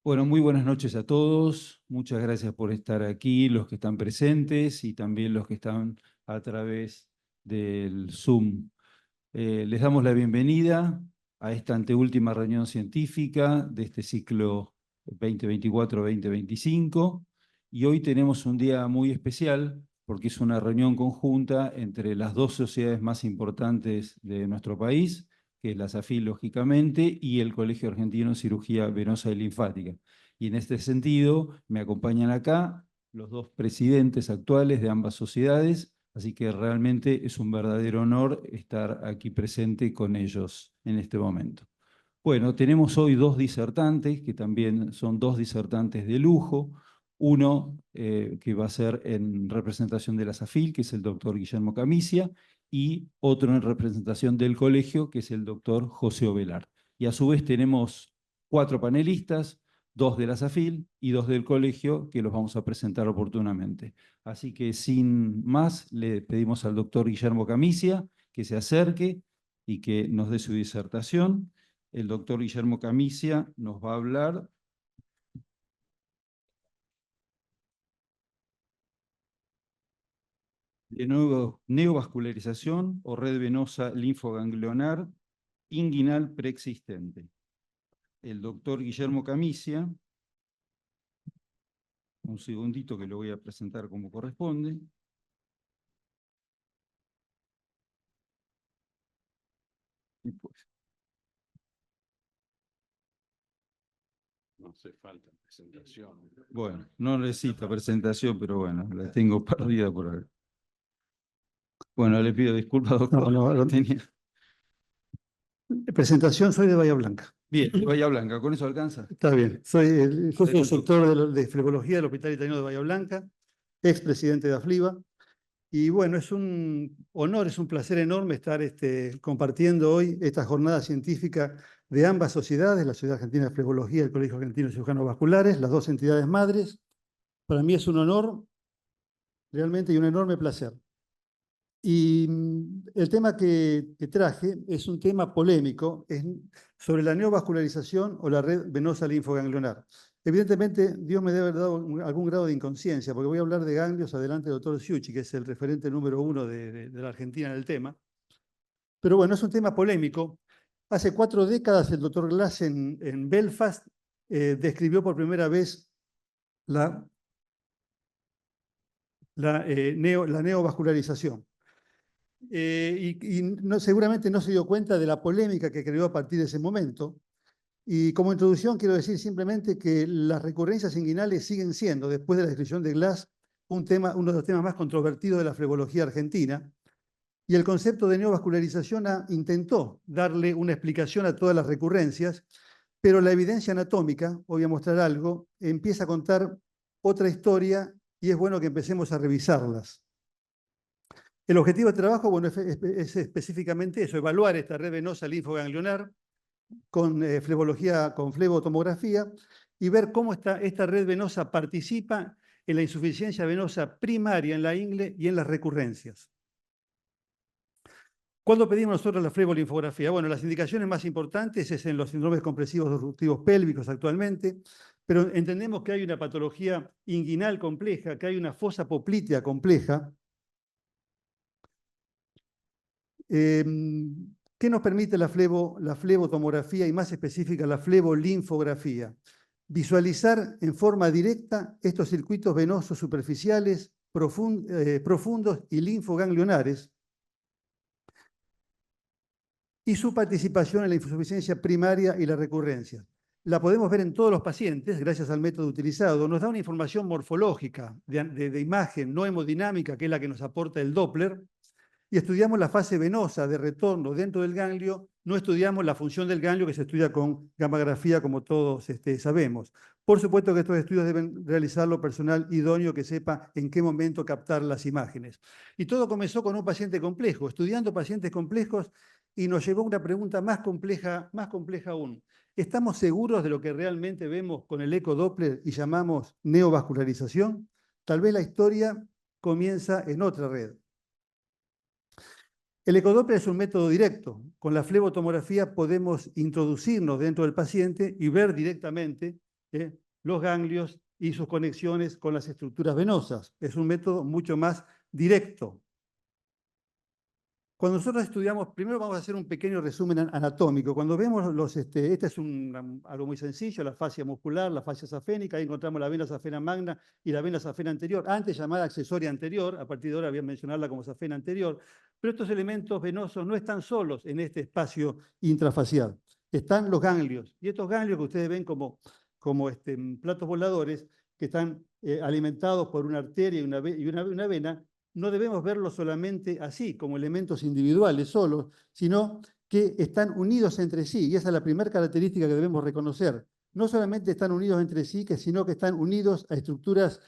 Bueno, muy buenas noches a todos. Muchas gracias por estar aquí, los que están presentes y también los que están a través del Zoom. Les damos la bienvenida a esta anteúltima reunión científica de este ciclo 2024-2025. Y hoy tenemos un día muy especial porque es una reunión conjunta entre las dos sociedades más importantes de nuestro país, que es la SAFIL, lógicamente, y el Colegio Argentino de Cirugía Venosa y Linfática. Y en este sentido, me acompañan acá los dos presidentes actuales de ambas sociedades, así que realmente es un verdadero honor estar aquí presente con ellos en este momento. Bueno, tenemos hoy dos disertantes, que también son dos disertantes de lujo. Uno que va a ser en representación de la SAFIL, que es el doctor Guillermo Camicia, y otro en representación del colegio, que es el doctor José Ovelar. Y a su vez tenemos 4 panelistas, 2 de la SAFIL y 2 del colegio, que los vamos a presentar oportunamente. Así que sin más, le pedimos al doctor Guillermo Camicia que se acerque y que nos dé su disertación. El doctor Guillermo Camicia nos va a hablar de neovascularización o red venosa linfoganglionar inguinal preexistente. El doctor Guillermo Camicia, un segundito que lo voy a presentar como corresponde. Y pues, no hace falta presentación. bueno, no necesita presentación, pero bueno, la tengo perdida por ahí. Bueno, le pido disculpas, doctor. No, lo tenía. Presentación, soy de Bahía Blanca. Bien, Bahía Blanca, ¿con eso alcanza? Está bien. Soy el jefe del Disculpe. sector de flebología del Hospital Italiano de Bahía Blanca, expresidente de AFLIBA. Y bueno, es un honor, es un placer enorme estar compartiendo hoy esta jornada científica de ambas sociedades, la Sociedad Argentina de Flebología y el Colegio Argentino de Cirujanos Vasculares, las dos entidades madres. Para mí es un honor realmente y un enorme placer. Y el tema que traje es un tema polémico, es sobre la neovascularización o la red venosa linfoganglionar. Evidentemente, Dios me debe haber dado algún grado de inconsciencia, porque voy a hablar de ganglios adelante del doctor Sciucci, que es el referente número 1 de la Argentina en el tema. Pero bueno, es un tema polémico. Hace 4 décadas el doctor Glass en Belfast describió por primera vez la neovascularización. Seguramente no se dio cuenta de la polémica que creó a partir de ese momento. Y como introducción quiero decir simplemente que las recurrencias inguinales siguen siendo, después de la descripción de Glass, uno de los temas más controvertidos de la flebología argentina. Y el concepto de neovascularización intentó darle una explicación a todas las recurrencias, pero la evidencia anatómica, hoy voy a mostrar algo, empieza a contar otra historia y es bueno que empecemos a revisarlas. El objetivo de trabajo, bueno, es específicamente eso, evaluar esta red venosa linfoganglionar con flebología, con flebotomografía y ver cómo esta red venosa participa en la insuficiencia venosa primaria en la ingle y en las recurrencias. ¿Cuándo pedimos nosotros la flebolinfografía? Bueno, las indicaciones más importantes es en los síndromes compresivos obstructivos pélvicos actualmente, pero entendemos que hay una patología inguinal compleja, que hay una fosa poplitea compleja. ¿Qué nos permite la flebotomografía y más específica la flebolinfografía? Visualizar en forma directa estos circuitos venosos superficiales, profundos y linfoganglionares y su participación en la insuficiencia primaria y la recurrencia. La podemos ver en todos los pacientes gracias al método utilizado. Nos da una información morfológica de imagen no hemodinámica, que es la que nos aporta el Doppler, y estudiamos la fase venosa de retorno dentro del ganglio, no estudiamos la función del ganglio que se estudia con gammagrafía, como todos sabemos. Por supuesto que estos estudios deben realizarlo personal idóneo que sepa en qué momento captar las imágenes. Y todo comenzó con un paciente complejo, estudiando pacientes complejos, y nos llevó a una pregunta más compleja aún. ¿Estamos seguros de lo que realmente vemos con el eco-Doppler y llamamos neovascularización? Tal vez la historia comienza en otra red. El ecodoppler es un método directo. Con la flebotomografía podemos introducirnos dentro del paciente y ver directamente los ganglios y sus conexiones con las estructuras venosas. Es un método mucho más directo. Cuando nosotros estudiamos, primero vamos a hacer un pequeño resumen anatómico. Cuando vemos este es algo muy sencillo, la fascia muscular, la fascia safénica, ahí encontramos la vena safena magna y la vena safena anterior, antes llamada accesoria anterior, a partir de ahora voy a mencionarla como safena anterior, pero estos elementos venosos no están solos en este espacio intrafacial, están los ganglios, y estos ganglios que ustedes ven como platos voladores, que están alimentados por una arteria y una vena, no debemos verlos solamente así, como elementos individuales solos, sino que están unidos entre sí, y esa es la primera característica que debemos reconocer. No solamente están unidos entre sí, sino que están unidos a estructuras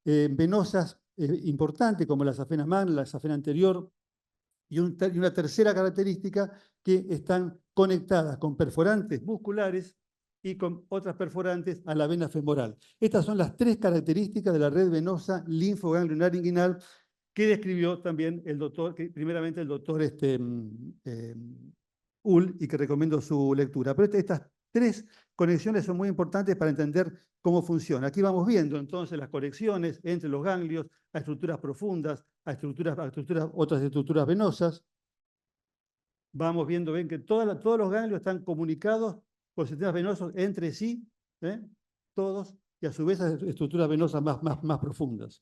venosas importantes, como la safena magna, la safena anterior, y una tercera característica, que están conectadas con perforantes musculares y con otras perforantes a la vena femoral. Estas son las tres características de la red venosa linfoganglionar inguinal, que describió también primeramente el doctor Uhl, y que recomiendo su lectura. Pero estas tres conexiones son muy importantes para entender cómo funciona. Aquí vamos viendo entonces las conexiones entre los ganglios a estructuras profundas, a otras estructuras venosas. Vamos viendo, ven que todos los ganglios están comunicados con sistemas venosos entre sí, todos, y a su vez a estructuras venosas más profundas.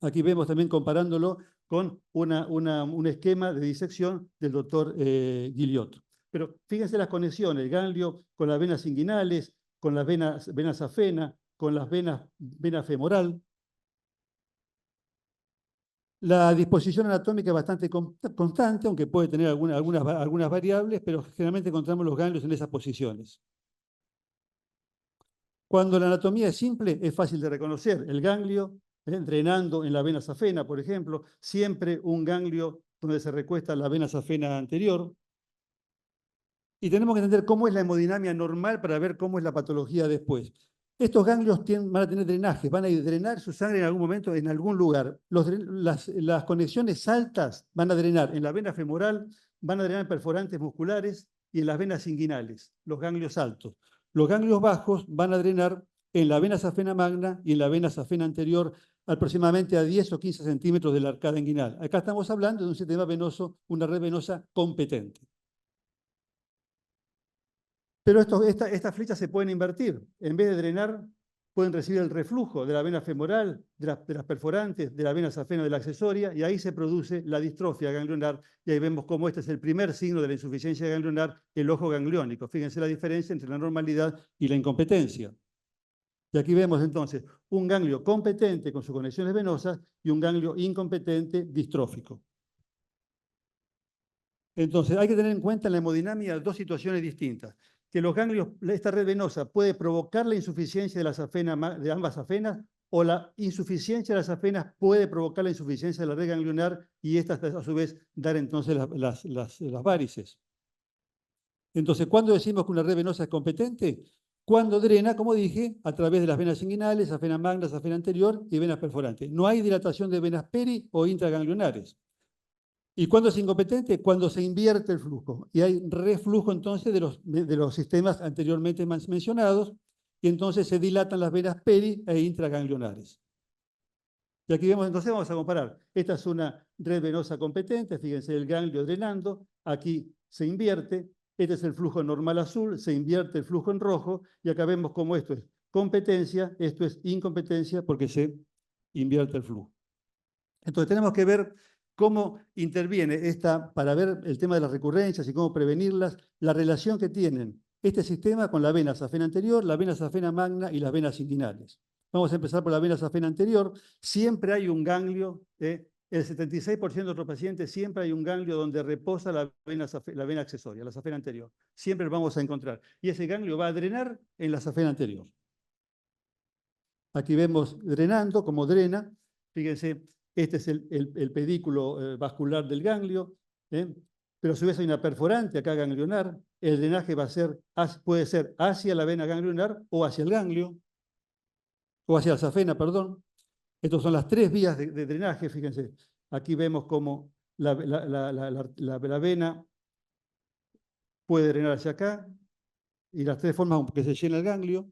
Aquí vemos también comparándolo con un esquema de disección del doctor Guillot. Pero fíjense las conexiones, el ganglio con las venas inguinales, con las venas safena, con las vena femoral. La disposición anatómica es bastante constante, aunque puede tener algunas variables, pero generalmente encontramos los ganglios en esas posiciones. Cuando la anatomía es simple, es fácil de reconocer. El ganglio drenando en la vena safena, por ejemplo, siempre un ganglio donde se recuesta la vena safena anterior. Y tenemos que entender cómo es la hemodinamia normal para ver cómo es la patología después. Estos ganglios van a tener drenajes, van a drenar su sangre en algún momento, en algún lugar. Las conexiones altas van a drenar en la vena femoral, van a drenar en perforantes musculares y en las venas inguinales, los ganglios altos. Los ganglios bajos van a drenar en la vena safena magna y en la vena safena anterior, aproximadamente a 10 o 15 centímetros de la arcada inguinal. Acá estamos hablando de un sistema venoso, una red venosa competente. Pero estas flechas se pueden invertir. En vez de drenar, pueden recibir el reflujo de la vena femoral, de las perforantes, de la vena safena de la accesoria, y ahí se produce la distrofia ganglionar, y ahí vemos cómo este es el primer signo de la insuficiencia ganglionar, el ojo gangliónico. Fíjense la diferencia entre la normalidad y la incompetencia. Y aquí vemos entonces un ganglio competente con sus conexiones venosas y un ganglio incompetente distrófico. Entonces hay que tener en cuenta en la hemodinamia dos situaciones distintas. Que los ganglios, esta red venosa puede provocar la insuficiencia de ambas safenas, o la insuficiencia de las safenas puede provocar la insuficiencia de la red ganglionar, y estas a su vez dar entonces las várices. Entonces, ¿cuándo decimos que una red venosa es competente? Cuando drena, como dije, a través de las venas inguinales, safena magna, safena anterior y venas perforantes. No hay dilatación de venas peri o intraganglionares. ¿Y cuándo es incompetente? Cuando se invierte el flujo. Y hay reflujo entonces de los sistemas anteriormente mencionados, y entonces se dilatan las venas peri e intraganglionares. Y aquí vemos, entonces vamos a comparar. Esta es una red venosa competente, fíjense el ganglio drenando, aquí se invierte, este es el flujo normal azul, se invierte el flujo en rojo, y acá vemos cómo esto es competencia, esto es incompetencia, porque se invierte el flujo. Entonces tenemos que ver cómo interviene para ver el tema de las recurrencias y cómo prevenirlas, la relación que tienen este sistema con la vena safena anterior, la vena safena magna y las venas inguinales. Vamos a empezar por la vena safena anterior. Siempre hay un ganglio, el 76% de los pacientes siempre hay un ganglio donde reposa la vena accesoria, la safena anterior. Siempre lo vamos a encontrar. Y ese ganglio va a drenar en la safena anterior. Aquí vemos drenando, como drena. Fíjense, este es el pedículo vascular del ganglio, pero a su vez hay una perforante acá ganglionar. El drenaje puede ser hacia la vena ganglionar o hacia el ganglio, o hacia la safena, perdón. Estas son las tres vías de drenaje, fíjense. Aquí vemos cómo la vena puede drenar hacia acá, y las tres formas que se llena el ganglio.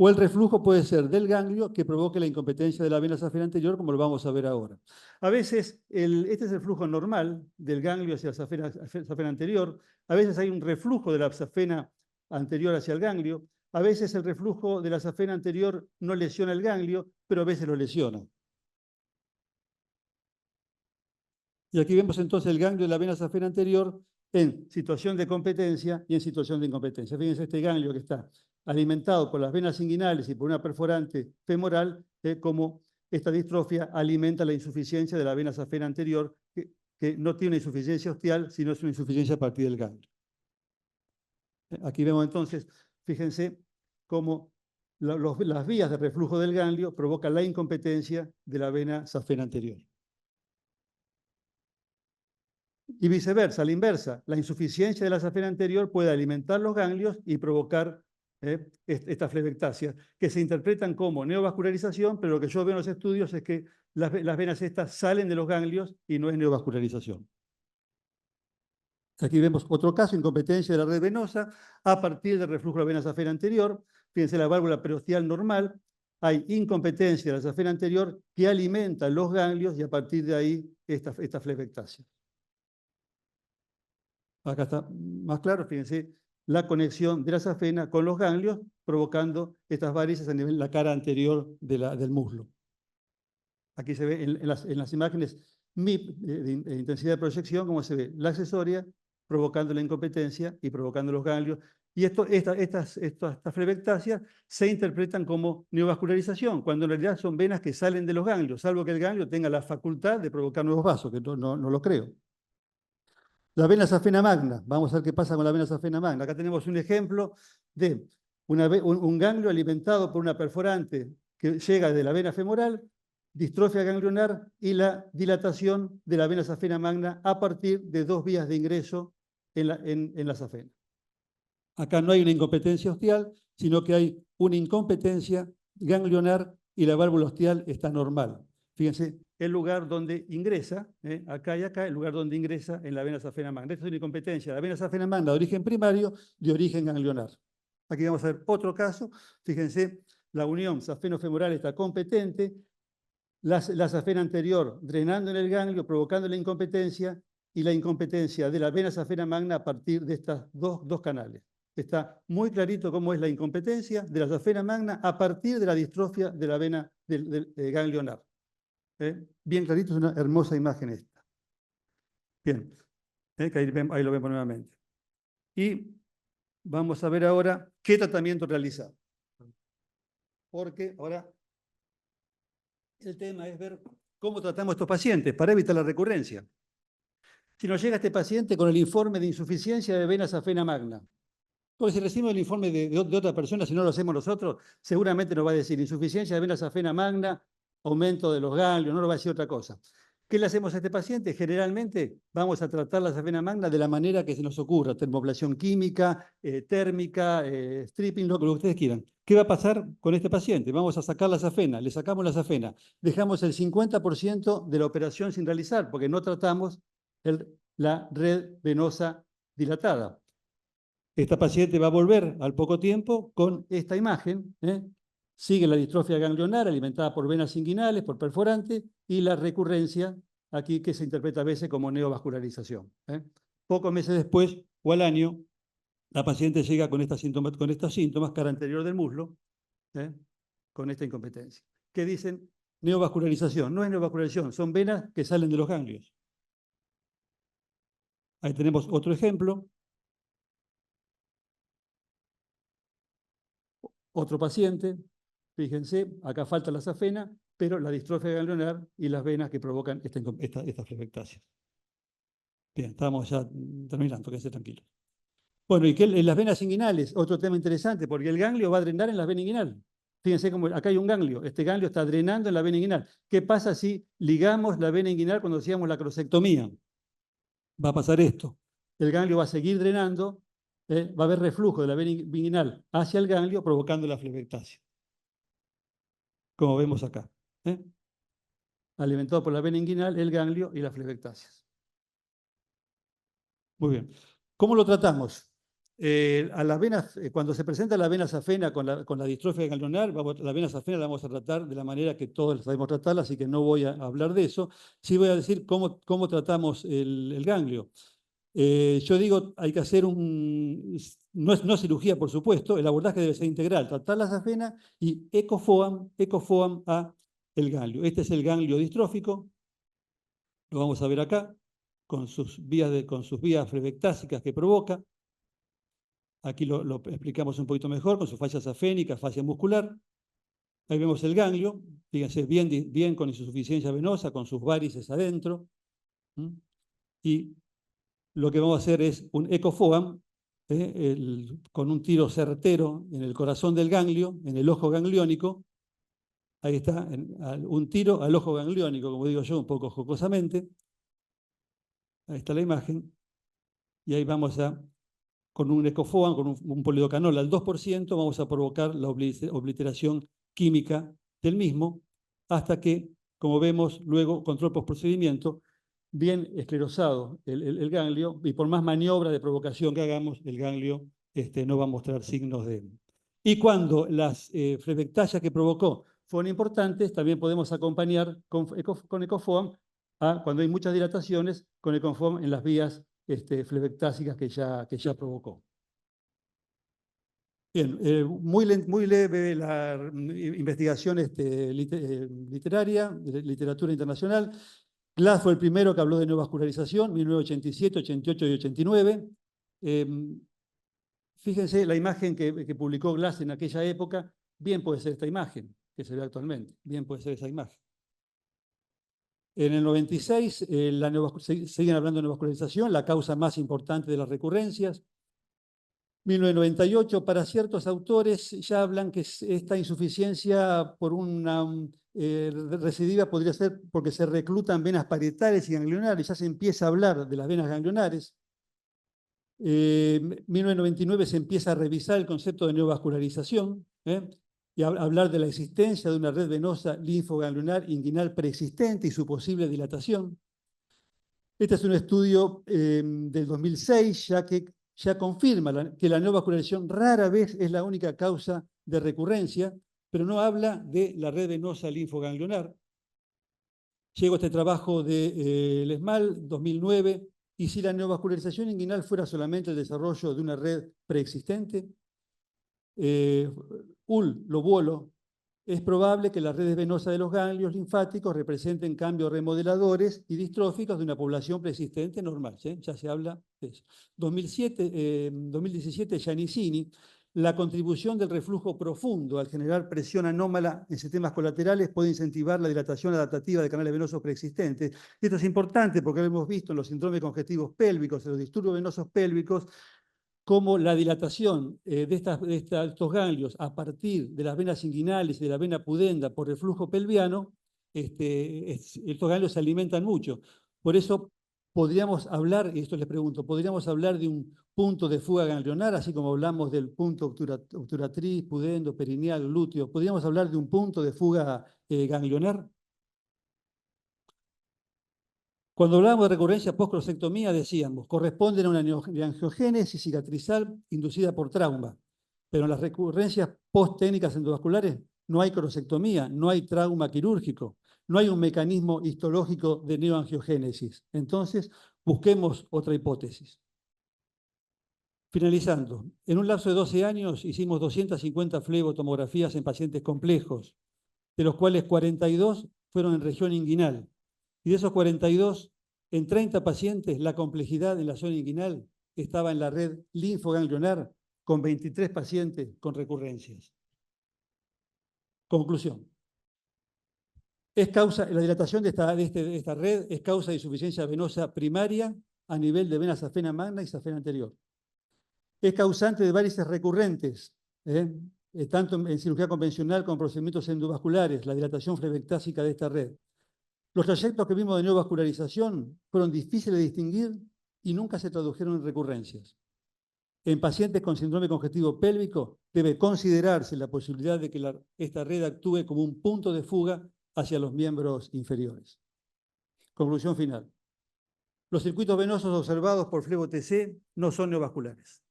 O el reflujo puede ser del ganglio que provoque la incompetencia de la vena safena anterior, como lo vamos a ver ahora. A veces, este es el flujo normal del ganglio hacia la safena anterior. A veces hay un reflujo de la safena anterior hacia el ganglio. A veces el reflujo de la safena anterior no lesiona el ganglio, pero a veces lo lesiona. Y aquí vemos entonces el ganglio de la vena safena anterior en situación de competencia y en situación de incompetencia. Fíjense este ganglio que está alimentado por las venas inguinales y por una perforante femoral, como esta distrofia alimenta la insuficiencia de la vena safena anterior, que no tiene una insuficiencia ostial, sino es una insuficiencia a partir del ganglio. Aquí vemos entonces, fíjense cómo las vías de reflujo del ganglio provocan la incompetencia de la vena safena anterior. Y viceversa, a la inversa, la insuficiencia de la safena anterior puede alimentar los ganglios y provocar estas flebectasias, que se interpretan como neovascularización, pero lo que yo veo en los estudios es que las venas estas salen de los ganglios y no es neovascularización. Aquí vemos otro caso, incompetencia de la red venosa a partir del reflujo de la vena safena anterior. Fíjense la válvula periosteal normal, hay incompetencia de la safena anterior que alimenta los ganglios y a partir de ahí esta flebectasia. Acá está más claro, fíjense, la conexión de la safena con los ganglios, provocando estas varices a nivel de la cara anterior del muslo. Aquí se ve en las imágenes MIP de intensidad de proyección, como se ve la accesoria, provocando la incompetencia y provocando los ganglios. Y estas flebectasias se interpretan como neovascularización, cuando en realidad son venas que salen de los ganglios, salvo que el ganglio tenga la facultad de provocar nuevos vasos, que no lo creo. La vena safena magna, vamos a ver qué pasa con la vena safena magna. Acá tenemos un ejemplo de un ganglio alimentado por una perforante que llega de la vena femoral, distrofia ganglionar y la dilatación de la vena safena magna a partir de dos vías de ingreso en la safena. Acá no hay una incompetencia ostial, sino que hay una incompetencia ganglionar y la válvula ostial está normal. Fíjense, el lugar donde ingresa, acá y acá, el lugar donde ingresa en la vena safena magna. Esta es una incompetencia. La vena safena magna de origen primario, de origen ganglionar. Aquí vamos a ver otro caso. Fíjense, la unión safeno-femoral está competente, la safena anterior drenando en el ganglio, provocando la incompetencia, y la incompetencia de la vena safena magna a partir de estos dos canales. Está muy clarito cómo es la incompetencia de la safena magna a partir de la distrofia de la vena ganglionar. Bien clarito, es una hermosa imagen esta. Bien, que ahí lo vemos nuevamente. Y vamos a ver ahora qué tratamiento realizar. Porque ahora el tema es ver cómo tratamos a estos pacientes para evitar la recurrencia. Si nos llega este paciente con el informe de insuficiencia de vena safena magna, porque si recibimos el informe de otra persona, si no lo hacemos nosotros, seguramente nos va a decir insuficiencia de vena safena magna, aumento de los ganglios, no nos va a decir otra cosa. ¿Qué le hacemos a este paciente? Generalmente vamos a tratar la safena magna de la manera que se nos ocurra, termoblación química, térmica, stripping, lo que ustedes quieran. ¿Qué va a pasar con este paciente? Vamos a sacar la safena, le sacamos la safena, dejamos el 50% de la operación sin realizar, porque no tratamos la red venosa dilatada. Esta paciente va a volver al poco tiempo con esta imagen. Sigue la distrofia ganglionar alimentada por venas inguinales, por perforante, y la recurrencia, aquí que se interpreta a veces como neovascularización. Pocos meses después, o al año, la paciente llega con estos síntomas, cara anterior del muslo, con esta incompetencia. ¿Qué dicen? Neovascularización. No es neovascularización, son venas que salen de los ganglios. Ahí tenemos otro ejemplo. Otro paciente, fíjense, acá falta la safena, pero la distrofia ganglionar y las venas que provocan esta flebectasia. Bien, estamos ya terminando, quédense tranquilos. Bueno, y en las venas inguinales, otro tema interesante, porque el ganglio va a drenar en las venas inguinales. Fíjense cómo acá hay un ganglio, este ganglio está drenando en la vena inguinal. ¿Qué pasa si ligamos la vena inguinal cuando hacíamos la crosectomía? Va a pasar esto. El ganglio va a seguir drenando, va a haber reflujo de la vena inguinal hacia el ganglio, provocando la flebectasia. Como vemos acá. Alimentado por la vena inguinal, el ganglio y las flebectasias. Muy bien. ¿Cómo lo tratamos? A las venas, cuando se presenta la vena safena con la distrofia ganglionar, la vena safena la vamos a tratar de la manera que todos sabemos tratarla, así que no voy a hablar de eso. Sí voy a decir cómo tratamos el ganglio. Yo digo, hay que hacer no cirugía, por supuesto, el abordaje debe ser integral, tratar la safena y ecofoam a el ganglio. Este es el ganglio distrófico, lo vamos a ver acá, con sus vías flebectásicas que provoca. Aquí lo explicamos un poquito mejor, con su fascia safénica, fascia muscular. Ahí vemos el ganglio, fíjense, bien con insuficiencia venosa, con sus varices adentro. Y lo que vamos a hacer es un ecofoam, con un tiro certero en el corazón del ganglio, en el ojo gangliónico. Ahí está, un tiro al ojo gangliónico, como digo yo, un poco jocosamente. Ahí está la imagen. Y ahí vamos con un ecofoam, con un polidocanol al 2%, vamos a provocar la obliteración química del mismo, hasta que, como vemos luego, control postprocedimiento, bien esclerosado el ganglio, y por más maniobra de provocación que hagamos, el ganglio no va a mostrar signos de... Y cuando las flebectasias que provocó fueron importantes, también podemos acompañar con ecofoam cuando hay muchas dilataciones, con ecofoam en las vías flebectásicas que ya provocó. Bien, muy leve la investigación literaria, de literatura internacional. Glass fue el primero que habló de neovascularización, 1987, 88 y 89. Fíjense la imagen que publicó Glass en aquella época, bien puede ser esta imagen que se ve actualmente, bien puede ser esa imagen. En el 96, siguen hablando de neovascularización, la causa más importante de las recurrencias. 1998, para ciertos autores ya hablan que esta insuficiencia por una recidiva podría ser porque se reclutan venas parietales y ganglionares, ya se empieza a hablar de las venas ganglionares. 1999 se empieza a revisar el concepto de neovascularización y hablar de la existencia de una red venosa linfoganglionar inguinal preexistente y su posible dilatación. Este es un estudio del 2006, ya confirma que la neovascularización rara vez es la única causa de recurrencia, pero no habla de la red venosa linfoganglionar. Llegó este trabajo de Lesmal, 2009, y si la neovascularización inguinal fuera solamente el desarrollo de una red preexistente, Lobuolo, es probable que las redes venosas de los ganglios linfáticos representen cambios remodeladores y distróficos de una población preexistente normal. ¿Sí? Ya se habla de eso. 2017, Giannicini, la contribución del reflujo profundo al generar presión anómala en sistemas colaterales puede incentivar la dilatación adaptativa de canales venosos preexistentes. Y esto es importante porque lo hemos visto en los síndromes congestivos pélvicos, en los disturbios venosos pélvicos, como la dilatación de estos ganglios a partir de las venas inguinales y de la vena pudenda por el flujo pelviano, estos ganglios se alimentan mucho. Por eso podríamos hablar, y esto les pregunto, ¿podríamos hablar de un punto de fuga ganglionar, así como hablamos del punto obturatriz, pudendo, perineal, glúteo? ¿Podríamos hablar de un punto de fuga ganglionar? Cuando hablábamos de recurrencia post-crosectomía, decíamos, corresponden a una angiogénesis cicatrizal inducida por trauma. Pero en las recurrencias post-técnicas endovasculares no hay crosectomía, no hay trauma quirúrgico, no hay un mecanismo histológico de neoangiogénesis. Entonces, busquemos otra hipótesis. Finalizando, en un lapso de 12 años hicimos 250 flebotomografías en pacientes complejos, de los cuales 42 fueron en región inguinal. Y de esos 42, en 30 pacientes, la complejidad en la zona inguinal estaba en la red linfoganglionar, con 23 pacientes con recurrencias. Conclusión. La dilatación de esta red es causa de insuficiencia venosa primaria a nivel de vena safena magna y safena anterior. Es causante de varices recurrentes, tanto en cirugía convencional como en procedimientos endovasculares, la dilatación flebectásica de esta red. Los trayectos que vimos de neovascularización fueron difíciles de distinguir y nunca se tradujeron en recurrencias. En pacientes con síndrome congestivo pélvico debe considerarse la posibilidad de que esta red actúe como un punto de fuga hacia los miembros inferiores. Conclusión final. Los circuitos venosos observados por Flebo TC no son neovasculares.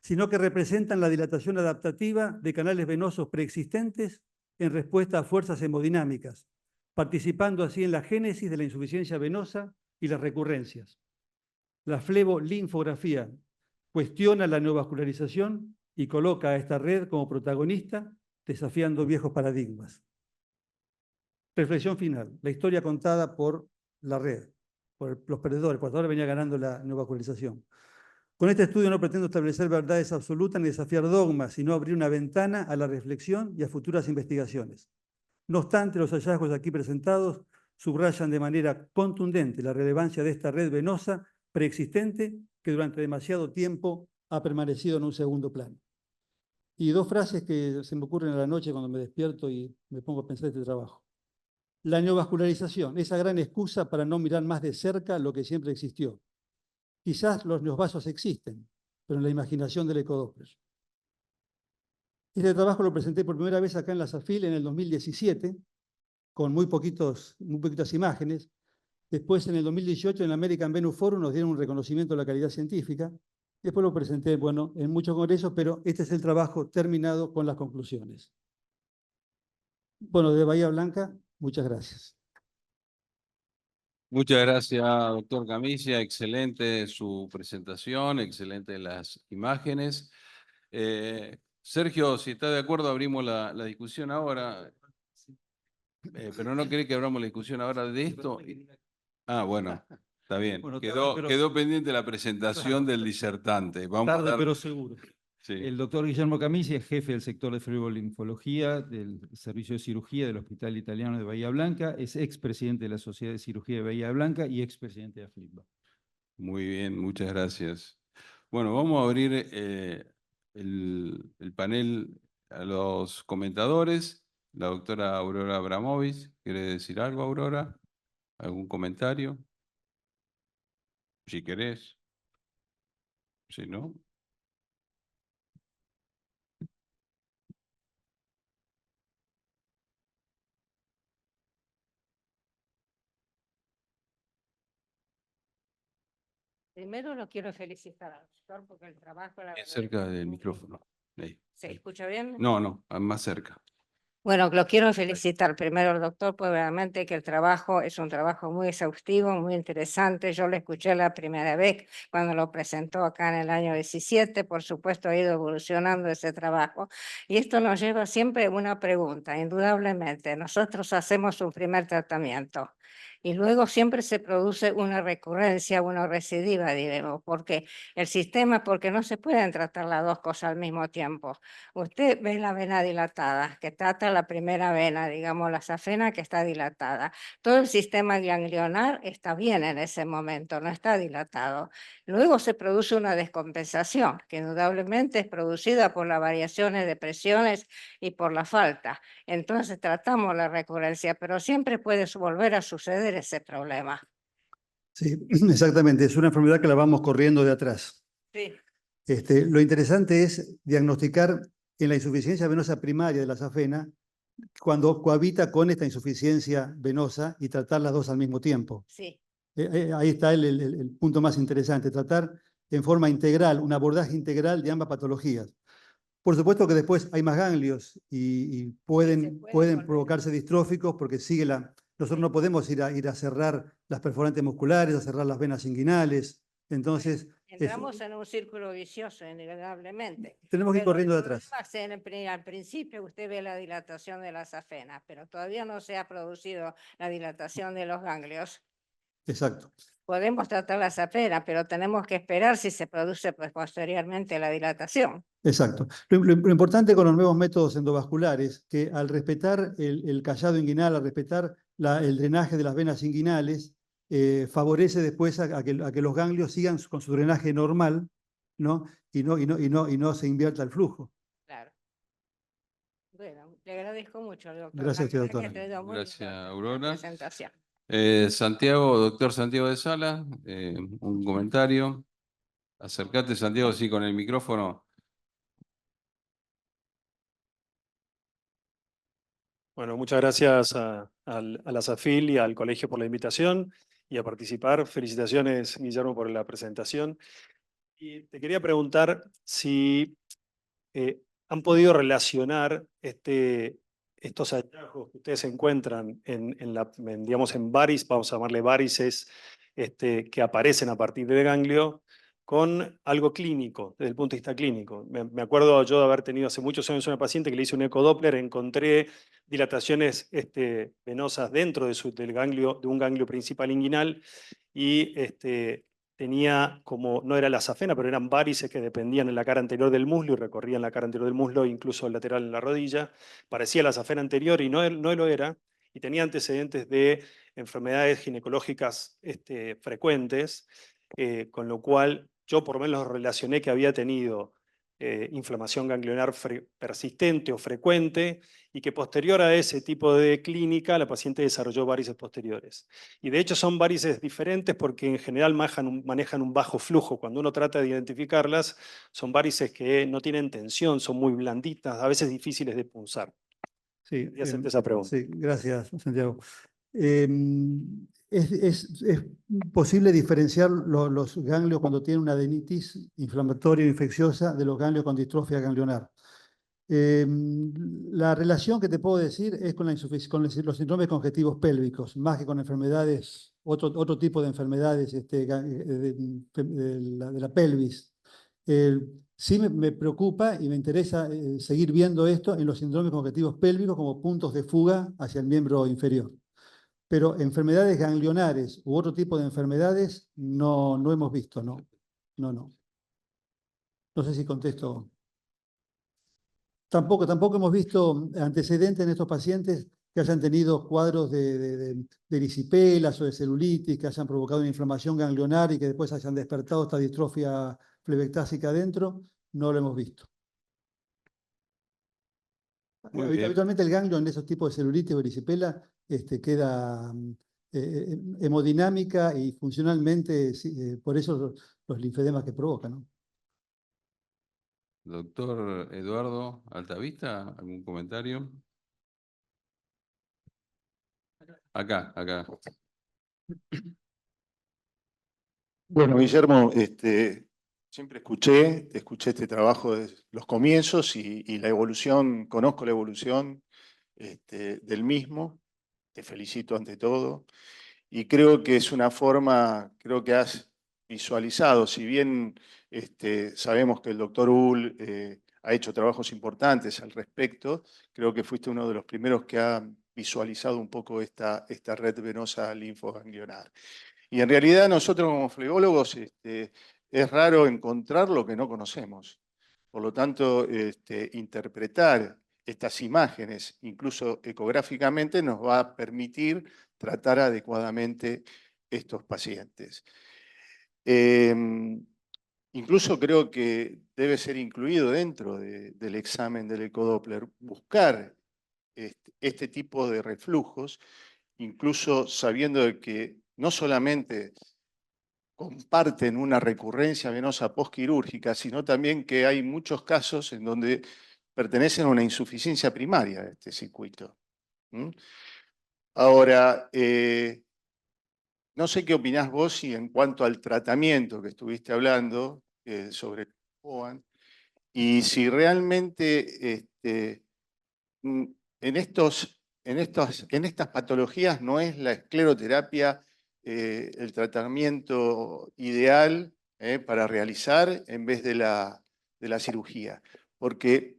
sino que representan la dilatación adaptativa de canales venosos preexistentes en respuesta a fuerzas hemodinámicas, participando así en la génesis de la insuficiencia venosa y las recurrencias. La flebolinfografía cuestiona la neovascularización y coloca a esta red como protagonista, desafiando viejos paradigmas. Reflexión final. La historia contada por la red, por los perdedores, porque ahora venía ganando la neovascularización. Con este estudio no pretendo establecer verdades absolutas ni desafiar dogmas, sino abrir una ventana a la reflexión y a futuras investigaciones. No obstante, los hallazgos aquí presentados subrayan de manera contundente la relevancia de esta red venosa preexistente que durante demasiado tiempo ha permanecido en un segundo plano. Y dos frases que se me ocurren a la noche cuando me despierto y me pongo a pensar este trabajo. La neovascularización, esa gran excusa para no mirar más de cerca lo que siempre existió. Quizás los neovasos existen, pero en la imaginación del ecodoppler. Este trabajo lo presenté por primera vez acá en la SAFIL en el 2017, con muy poquitas imágenes. Después, en el 2018, en el American Venus Forum nos dieron un reconocimiento de la calidad científica. Después lo presenté, bueno, en muchos congresos, pero este es el trabajo terminado con las conclusiones. Bueno, de Bahía Blanca, muchas gracias. Muchas gracias, doctor Camicia. Excelente su presentación, excelente las imágenes. Sergio, si está de acuerdo, abrimos la discusión ahora. Pero no cree que abramos la discusión ahora de esto. Ah, bueno, está bien. Bueno, Quedó pendiente la presentación del disertante. Vamos a tarde dar... pero seguro. Sí. El doctor Guillermo Camicia es jefe del sector de flebolinfología del Servicio de Cirugía del Hospital Italiano de Bahía Blanca, es expresidente de la Sociedad de Cirugía de Bahía Blanca y expresidente de AFLIPA. Muy bien, muchas gracias. Bueno, vamos a abrir el panel a los comentadores. La doctora Aurora Abramovich, ¿quiere decir algo, Aurora? ¿Algún comentario? Si querés. Si no. Primero lo quiero felicitar al doctor porque el trabajo... Cerca del micrófono. Ahí. ¿Se escucha bien? No, más cerca. Bueno, lo quiero felicitar primero al doctor, pues realmente que el trabajo es un trabajo muy exhaustivo, muy interesante. Yo lo escuché la primera vez cuando lo presentó acá en el año 17. Por supuesto, ha ido evolucionando ese trabajo. Y esto nos lleva siempre a una pregunta, indudablemente. Nosotros hacemos un primer tratamiento y luego siempre se produce una recurrencia, una recidiva, diremos, porque el sistema, porque no se pueden tratar las dos cosas al mismo tiempo. Usted ve la vena dilatada, que trata la primera vena, digamos la safena que está dilatada. Todo el sistema ganglionar está bien en ese momento, no está dilatado. Luego se produce una descompensación, que indudablemente es producida por las variaciones de presiones y por la falta. Entonces tratamos la recurrencia, pero siempre puede volver a suceder ese problema. Sí, exactamente. Es una enfermedad que la vamos corriendo de atrás. Sí. Lo interesante es diagnosticar en la insuficiencia venosa primaria de la safena cuando cohabita con esta insuficiencia venosa y tratar las dos al mismo tiempo. Sí. Ahí está el punto más interesante, tratar en forma integral, un abordaje integral de ambas patologías. Por supuesto que después hay más ganglios y pueden provocarse distróficos porque sigue nosotros no podemos ir a cerrar las perforantes musculares, a cerrar las venas inguinales. Entonces, entramos en un círculo vicioso, innegablemente. Tenemos que ir corriendo de atrás. Al principio usted ve la dilatación de la safena, pero todavía no se ha producido la dilatación de los ganglios. Exacto. Podemos tratar la safena, pero tenemos que esperar si se produce pues, posteriormente la dilatación. Exacto. Lo importante con los nuevos métodos endovasculares, que al respetar el callado inguinal, al respetar el drenaje de las venas inguinales, favorece después a que los ganglios sigan con su drenaje normal, ¿no? Y no se invierta el flujo. Claro. Bueno, le agradezco mucho, doctor. Gracias, doctora. Gracias, Aurora. Presentación. Santiago, doctor Santiago de Sala, un comentario. Acércate, Santiago, sí, con el micrófono. Bueno, muchas gracias a la SAFIL y al colegio por la invitación y a participar. Felicitaciones, Guillermo, por la presentación. Y te quería preguntar si han podido relacionar estos hallazgos que ustedes encuentran digamos, en vamos a llamarle varices, que aparecen a partir del ganglio, con algo clínico, desde el punto de vista clínico. Me acuerdo yo de haber tenido hace muchos años una paciente que le hice un ecodoppler, encontré dilataciones venosas dentro del ganglio, de un ganglio principal inguinal, y tenía como, no era la safena, pero eran varices que dependían en la cara anterior del muslo y recorrían la cara anterior del muslo, incluso el lateral en la rodilla. Parecía la safena anterior y no lo era, y tenía antecedentes de enfermedades ginecológicas frecuentes, con lo cual yo por lo menos relacioné que había tenido inflamación ganglionar persistente o frecuente, y que posterior a ese tipo de clínica la paciente desarrolló varices posteriores. Y de hecho son varices diferentes porque en general manejan un bajo flujo. Cuando uno trata de identificarlas, son varices que no tienen tensión, son muy blanditas, a veces difíciles de punzar. Sí, Quería hacerte esa pregunta. sí, gracias, Santiago. Es posible diferenciar los ganglios cuando tienen una adenitis inflamatoria o infecciosa de los ganglios con distrofia ganglionar. La relación que te puedo decir es con los síndromes congestivos pélvicos, más que con enfermedades, otro tipo de enfermedades de la pelvis. Sí me preocupa y me interesa seguir viendo esto en los síndromes congestivos pélvicos como puntos de fuga hacia el miembro inferior. Pero enfermedades ganglionares u otro tipo de enfermedades no hemos visto, no. No sé si contesto. Tampoco hemos visto antecedentes en estos pacientes que hayan tenido cuadros de erisipelas o de celulitis, que hayan provocado una inflamación ganglionar y que después hayan despertado esta distrofia flebectásica adentro. No lo hemos visto. Muy bien. Habitualmente el ganglio en esos tipos de celulitis o erisipela queda hemodinámica y funcionalmente, por eso los linfedemas que provocan, ¿no? Doctor Eduardo Altavista, ¿algún comentario? Acá. Bueno, Guillermo, siempre escuché este trabajo de los comienzos y la evolución, conozco la evolución del mismo, te felicito ante todo, y creo que es una forma, creo que has visualizado, si bien sabemos que el doctor Uhl ha hecho trabajos importantes al respecto, creo que fuiste uno de los primeros que ha visualizado un poco esta red venosa linfoganglionar. Y en realidad nosotros como flególogos es raro encontrar lo que no conocemos. Por lo tanto, interpretar estas imágenes, incluso ecográficamente, nos va a permitir tratar adecuadamente estos pacientes. Incluso creo que debe ser incluido dentro del examen del ecodoppler, buscar este tipo de reflujos, incluso sabiendo de que no solamente comparten una recurrencia venosa postquirúrgica, sino también que hay muchos casos en donde pertenecen a una insuficiencia primaria de este circuito. Ahora, no sé qué opinás vos y en cuanto al tratamiento que estuviste hablando sobre POAN, y si realmente en estas patologías no es la escleroterapia el tratamiento ideal para realizar en vez de la cirugía. Porque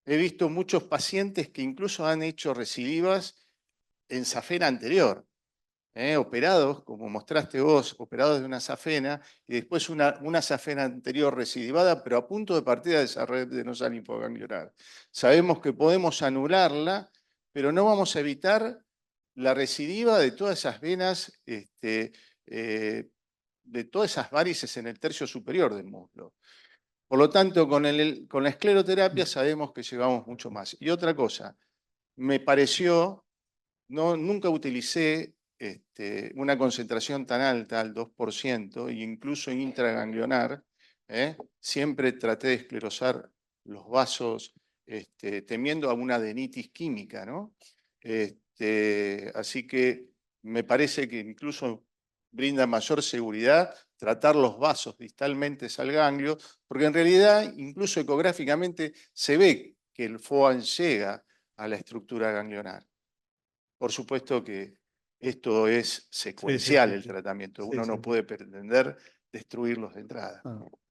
he visto muchos pacientes que incluso han hecho recidivas en safena anterior, operados, como mostraste vos, operados de una safena, y después una safena anterior recidivada, pero a punto de partida de esa red venosa linfoganglionar. Sabemos que podemos anularla, pero no vamos a evitar la recidiva de todas esas venas, de todas esas varices en el tercio superior del muslo. Por lo tanto, con la escleroterapia sabemos que llegamos mucho más. Y otra cosa, me pareció, nunca utilicé una concentración tan alta, al 2%, e incluso intraganglionar, siempre traté de esclerosar los vasos, temiendo a una adenitis química, ¿no? Así que me parece que incluso brinda mayor seguridad tratar los vasos distalmente al ganglio, porque en realidad, incluso ecográficamente, se ve que el FOAN llega a la estructura ganglionar. Por supuesto que esto es secuencial el tratamiento, uno no puede pretender destruirlos de entrada.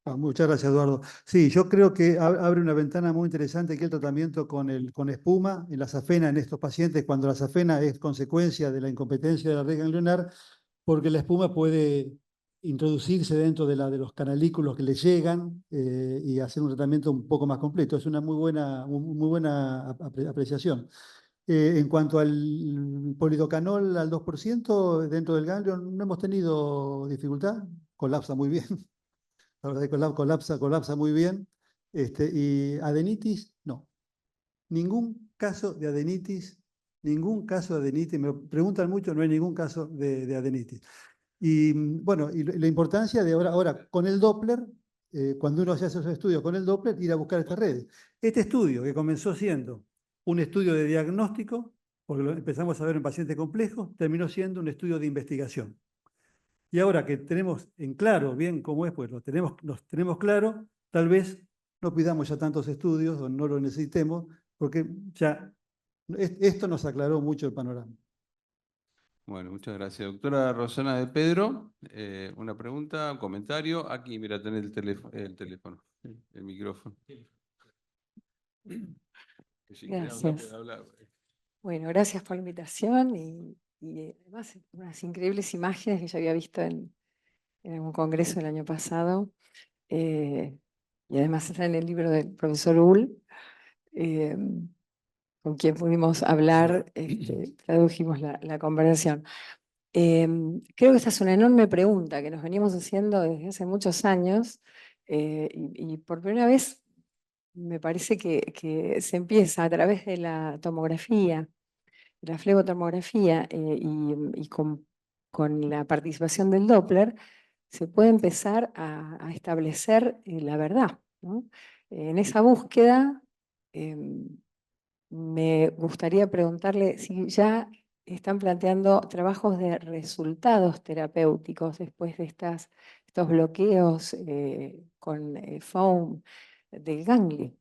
Muchas gracias, Eduardo. Sí, yo creo que abre una ventana muy interesante que el tratamiento con espuma en la safena en estos pacientes, cuando la safena es consecuencia de la incompetencia de la red ganglionar, porque la espuma puede introducirse dentro de los canalículos que le llegan y hacer un tratamiento un poco más completo. Es una muy buena apreciación. En cuanto al polidocanol al 2% dentro del ganglio, no hemos tenido dificultad, colapsa muy bien. La verdad que colapsa muy bien. Y adenitis, no. Ningún caso de adenitis, me preguntan mucho, no hay ningún caso de adenitis. Y bueno, y la importancia de ahora con el Doppler, cuando uno hace esos estudios con el Doppler, ir a buscar estas redes. Este estudio, que comenzó siendo un estudio de diagnóstico, porque lo empezamos a ver en pacientes complejos, terminó siendo un estudio de investigación. Y ahora que tenemos en claro bien cómo es, pues los tenemos claro, tal vez no pidamos ya tantos estudios o no lo necesitemos, porque ya esto nos aclaró mucho el panorama. Bueno, muchas gracias. Doctora Rosana de Pedro, una pregunta, un comentario. Aquí, mira, tenés el teléfono, el micrófono. Gracias. Bueno, gracias por la invitación y además unas increíbles imágenes que yo había visto en un congreso el año pasado. Y además está en el libro del profesor Ull, con quien pudimos hablar, tradujimos la conversación. Creo que esta es una enorme pregunta que nos venimos haciendo desde hace muchos años y por primera vez me parece que se empieza a través de la tomografía, la flebotomografía y con la participación del Doppler, se puede empezar a establecer la verdad, ¿no? En esa búsqueda, me gustaría preguntarle si ya están planteando trabajos de resultados terapéuticos después de estos bloqueos con foam del ganglio.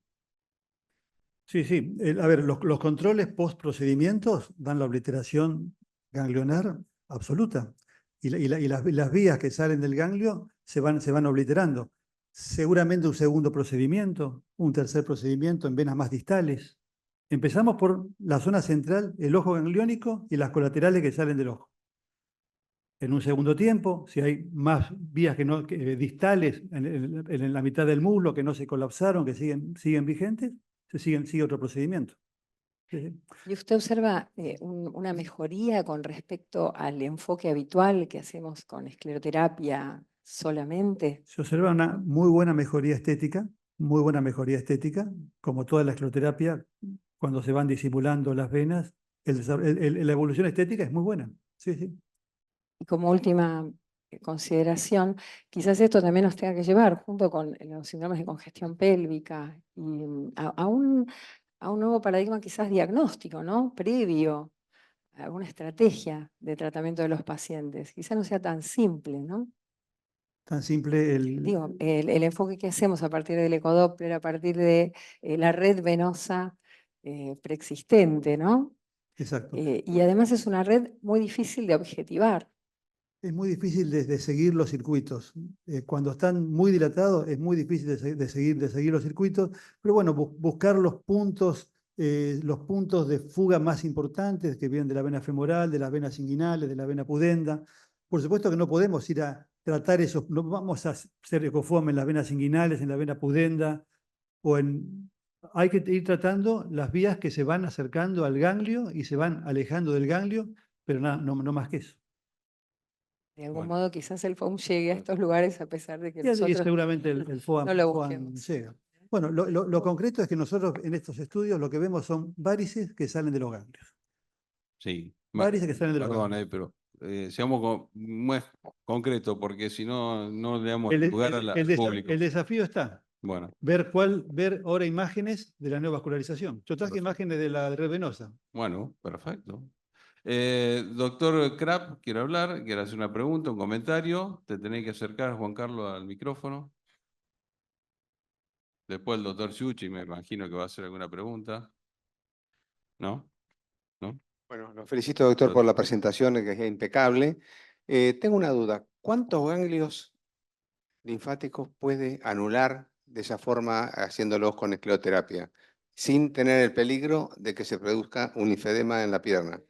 Sí, sí. A ver, los controles post-procedimientos dan la obliteración ganglionar absoluta. Y las vías que salen del ganglio se van obliterando. Seguramente un segundo procedimiento, un tercer procedimiento en venas más distales. Empezamos por la zona central, el ojo gangliónico y las colaterales que salen del ojo. En un segundo tiempo, si hay más vías distales en la mitad del muslo que no se colapsaron, que siguen vigentes, sigue otro procedimiento. Sí. ¿Y usted observa una mejoría con respecto al enfoque habitual que hacemos con escleroterapia solamente? Se observa una muy buena mejoría estética, como toda la escleroterapia, cuando se van disimulando las venas, la evolución estética es muy buena. Sí, sí. Y como última consideración, quizás esto también nos tenga que llevar, junto con los síndromes de congestión pélvica, y a un nuevo paradigma quizás diagnóstico, ¿no? Previo, alguna estrategia de tratamiento de los pacientes. Quizás no sea tan simple, ¿no? Tan simple Digo, el enfoque que hacemos a partir del ecodoppler, a partir de la red venosa preexistente, ¿no? Exacto. Y además es una red muy difícil de objetivar. Es muy difícil de seguir los circuitos. Cuando están muy dilatados es muy difícil de seguir los circuitos, pero bueno, buscar los puntos de fuga más importantes que vienen de la vena femoral, de las venas inguinales, de la vena pudenda. Por supuesto que no podemos ir a tratar esos, no vamos a hacer ecofoam en las venas inguinales, en la vena pudenda, hay que ir tratando las vías que se van acercando al ganglio y se van alejando del ganglio, pero no más que eso. De algún modo quizás el foam llegue a estos lugares a pesar de que Y nosotros seguramente el FOAM, no lo FOAM busquemos. llega. Bueno, lo concreto es que nosotros en estos estudios lo que vemos son varices que salen de los ganglios. Sí. Varices que salen de los Perdón, ganglios. pero seamos más concretos, porque si no, no le damos El lugar al público. desafío está Bueno, ver ahora imágenes de la neovascularización. Yo traje imágenes de la red venosa. bueno, perfecto. Doctor Krapp, quiere hablar, quiere hacer una pregunta, un comentario. Te tenés que acercar, Juan Carlos, al micrófono. Después el doctor Ciucci, me imagino que va a hacer alguna pregunta. ¿No? ¿No? Bueno, lo felicito, doctor, por la presentación, que es impecable. Tengo una duda. ¿Cuántos ganglios linfáticos puede anular de esa forma haciéndolos con escleroterapia, sin tener el peligro de que se produzca un linfedema en la pierna?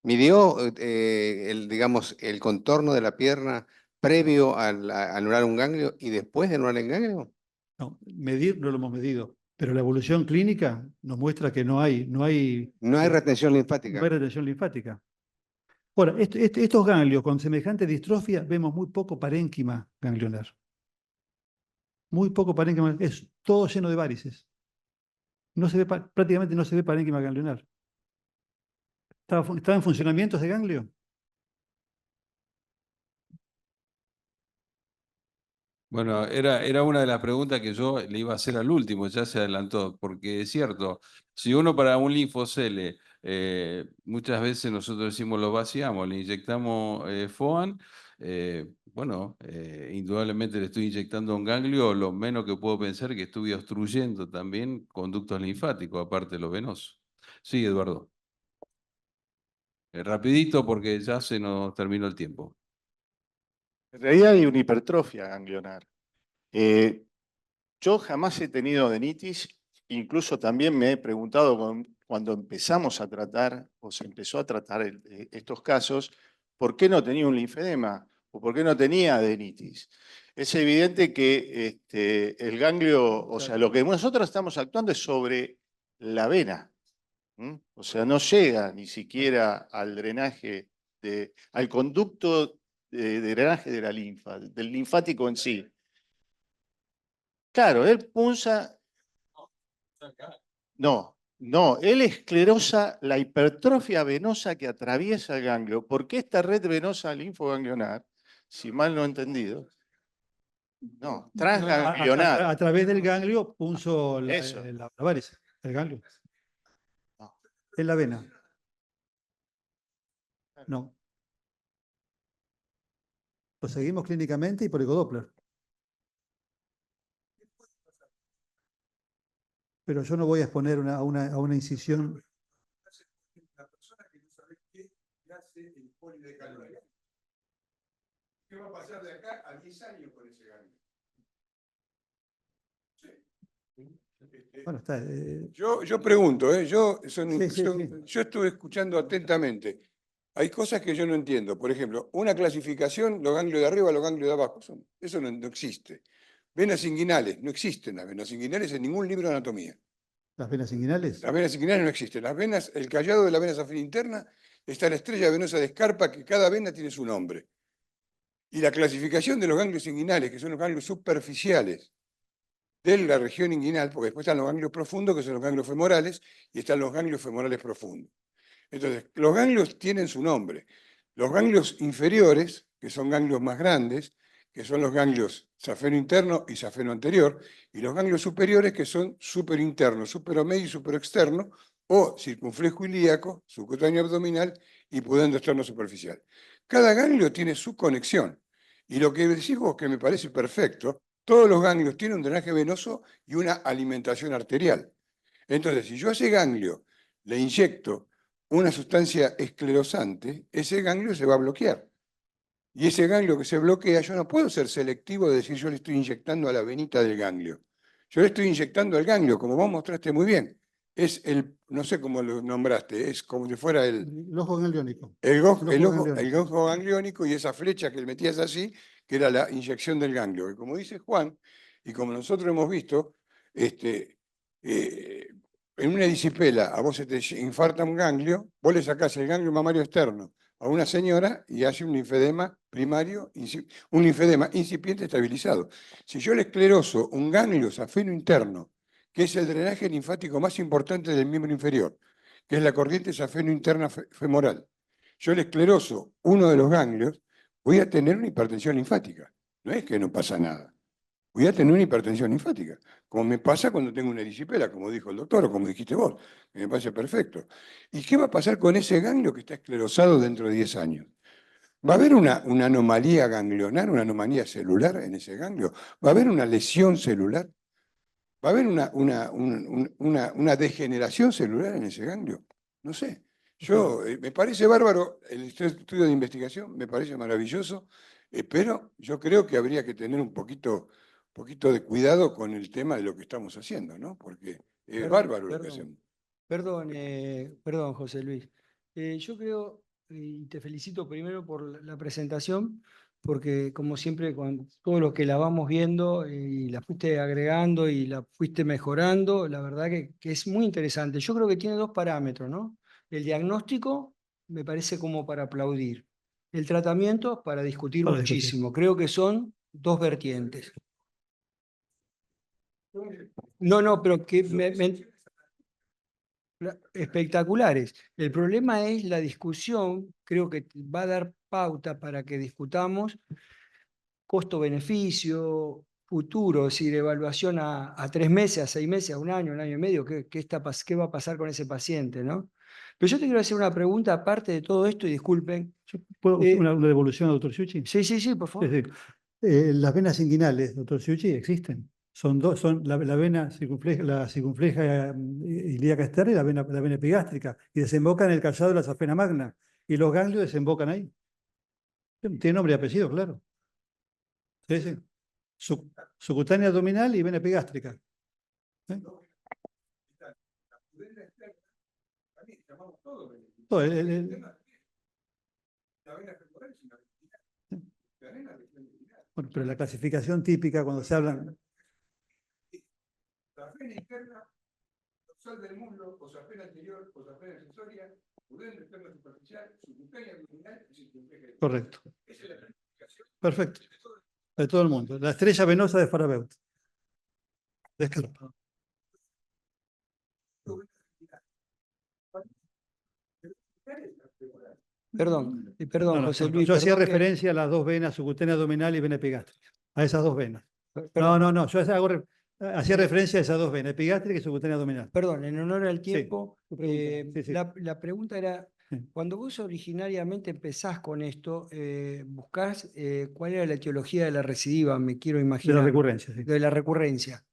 ¿Midió digamos, el contorno de la pierna previo a anular un ganglio y después de anular el ganglio? No, medir no lo hemos medido, pero la evolución clínica nos muestra que no hay No hay retención linfática. no hay retención linfática. Ahora, estos ganglios con semejante distrofia vemos muy poco parénquima ganglionar. Muy poco parénquima, es todo lleno de varices. No se ve, prácticamente no se ve parénquima ganglionar. ¿Estaba en funcionamiento ese ganglio? Bueno, era una de las preguntas que yo le iba a hacer al último, ya se adelantó, porque es cierto, si uno para un linfocele, muchas veces nosotros decimos lo vaciamos, le inyectamos FOAN, bueno, indudablemente le estoy inyectando un ganglio, lo menos que puedo pensar es que estuve obstruyendo también conductos linfáticos, aparte de lo venoso. Sí, Eduardo. Rapidito porque ya se nos terminó el tiempo. En realidad hay una hipertrofia ganglionar. Yo jamás he tenido adenitis, incluso también me he preguntado cuando empezamos a tratar, o se empezó a tratar estos casos, ¿por qué no tenía un linfedema? ¿O por qué no tenía adenitis? Es evidente que el ganglio, o sea, lo que nosotros estamos actuando es sobre la vena. O sea, no llega ni siquiera al drenaje, al conducto de drenaje de la linfa, del linfático en sí. Claro, él punza. No, él esclerosa la hipertrofia venosa que atraviesa el ganglio, porque esta red venosa linfoganglionar, si mal no he entendido, no, transganglionar. A través del ganglio punzo Eso. la varice, el ganglio. No. En la vena. No. Lo seguimos clínicamente y por ecodoppler. Pero yo no voy a exponer a una incisión. La persona que no sabe qué hace el polidecalórico. ¿Qué va a pasar de acá a 10 años con ese ganglio? Bueno, está. Yo pregunto, yo Sí. estuve escuchando atentamente. Hay cosas que yo no entiendo. Por ejemplo, una clasificación, los ganglios de arriba, los ganglios de abajo. Eso no existe. Venas inguinales, no existen las venas inguinales en ningún libro de anatomía. ¿Las venas inguinales? Las venas inguinales no existen. Las venas, el callado de la vena safena interna está la estrella venosa de Scarpa, que cada vena tiene su nombre. Y la clasificación de los ganglios inguinales, que son los ganglios superficiales de la región inguinal, porque después están los ganglios profundos, que son los ganglios femorales, y están los ganglios femorales profundos. Entonces, los ganglios tienen su nombre. Los ganglios inferiores, que son ganglios más grandes, que son los ganglios safeno interno y safeno anterior, y los ganglios superiores, que son superinterno, superomedio y superexterno, o circunflejo ilíaco, subcutáneo abdominal y pudendo externo superficial. Cada ganglio tiene su conexión. Y lo que decís vos, que me parece perfecto, todos los ganglios tienen un drenaje venoso y una alimentación arterial. Entonces, si yo a ese ganglio le inyecto una sustancia esclerosante, ese ganglio se va a bloquear. Y ese ganglio que se bloquea, yo no puedo ser selectivo de decir yo le estoy inyectando a la venita del ganglio. Yo le estoy inyectando al ganglio, como vos mostraste muy bien. Es no sé cómo lo nombraste, es como si fuera el ojo gangliónico. El ojo gangliónico y esa flecha que le metías así, que era la inyección del ganglio. Y como dice Juan, y como nosotros hemos visto, en una disipela a vos se te infarta un ganglio, vos le sacás el ganglio mamario externo a una señora y hace un linfedema primario, un linfedema incipiente estabilizado. Si yo le escleroso un ganglio safeno interno, que es el drenaje linfático más importante del miembro inferior, que es la corriente safeno interna femoral, yo le escleroso uno de los ganglios, voy a tener una hipertensión linfática. No es que no pasa nada. voy a tener una hipertensión linfática, como me pasa cuando tengo una erisipela, como dijo el doctor, o como dijiste vos, que me parece perfecto. ¿Y qué va a pasar con ese ganglio que está esclerosado dentro de 10 años? ¿Va a haber una anomalía ganglionar, una anomalía celular en ese ganglio? ¿Va a haber una lesión celular? ¿Va a haber una degeneración celular en ese ganglio? No sé. Me parece bárbaro el estudio de investigación, me parece maravilloso, pero yo creo que habría que tener un poquito de cuidado con el tema de lo que estamos haciendo, ¿no? Porque es bárbaro lo que hacemos. Perdón, José Luis. Yo creo, y te felicito primero por la presentación, porque como siempre, con todo lo que la vamos viendo y la fuiste agregando y la fuiste mejorando, la verdad que es muy interesante. Yo creo que tiene dos parámetros, ¿no? El diagnóstico me parece como para aplaudir. El tratamiento para discutir Para discutir. muchísimo. Creo que son dos vertientes. No, pero que espectaculares. El problema es la discusión, creo que va a dar pauta para que discutamos costo-beneficio, futuro, es decir, evaluación a 3 meses, a 6 meses, a un año y medio, qué va a pasar con ese paciente, ¿no? Pero yo te quiero hacer una pregunta aparte de todo esto, y disculpen. ¿Puedo una devolución, doctor Ciucci? Sí, por favor. Es decir, las venas inguinales, doctor Ciucci, existen. Son dos, son la vena circunfleja ilíaca externa y la vena epigástrica, y desembocan en el callado de la safena magna, y los ganglios desembocan ahí. Tiene nombre y apellido, claro. Sí, sí. Subcutánea abdominal y vena epigástrica. ¿Eh? Todo, Bueno, pero la clasificación típica cuando se hablan. La vena interna, dorsal del muslo, o safena anterior, o safena accesoria, pudendo externa superficial, subcutánea abdominal y circunfleja. Correcto. Esa es la clasificación. Perfecto. De todo el mundo. La estrella venosa de Farabeut. Descarpa. Perdón, No, no, José no, Luis. yo hacía perdón que- referencia a las dos venas, subcutánea abdominal y vena epigástrica. A esas dos venas. perdón. No, yo hacía referencia a esas dos venas, epigástrica y subcutánea abdominal. Perdón, en honor al tiempo, tu pregunta. Sí. la pregunta era, Sí. cuando vos originariamente empezás con esto, buscás cuál era la etiología de la recidiva, me quiero De imaginar. la recurrencia, sí. De la recurrencia.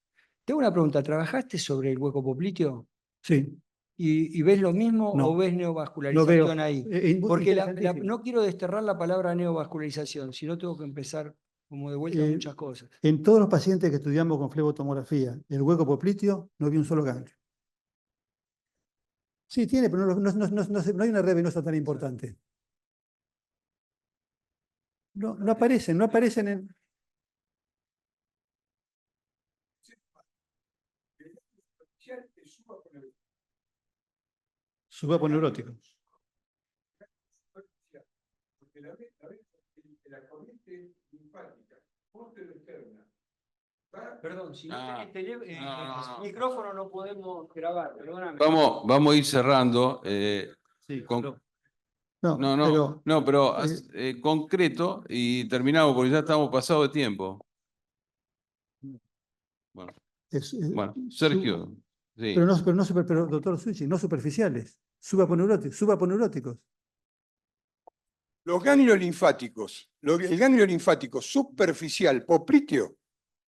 Tengo una pregunta, ¿trabajaste sobre el hueco popliteo? Sí. ¿Y ves lo mismo No. o ves Lo neovascularización veo. ahí? Porque Interesantísimo. no quiero desterrar la palabra neovascularización, sino tengo que empezar como de vuelta a muchas cosas. En todos los pacientes que estudiamos con flebotomografía, el hueco popliteo, no vi un solo ganglio. Sí, tiene, pero no hay una red venosa tan importante. No aparecen en. Subaponeurótico. Porque la corriente linfática posterior-externa. Perdón, si Ah, no tenés no. micrófono no podemos grabar, perdóname. Vamos a ir cerrando. Sí, con- pero pero concreto y terminamos porque ya estamos pasados de tiempo. Bueno, Sergio. Sí. pero doctor Suchi, no superficiales, subaponeuróticos. Los ganglios linfáticos, el ganglio linfático superficial popliteo,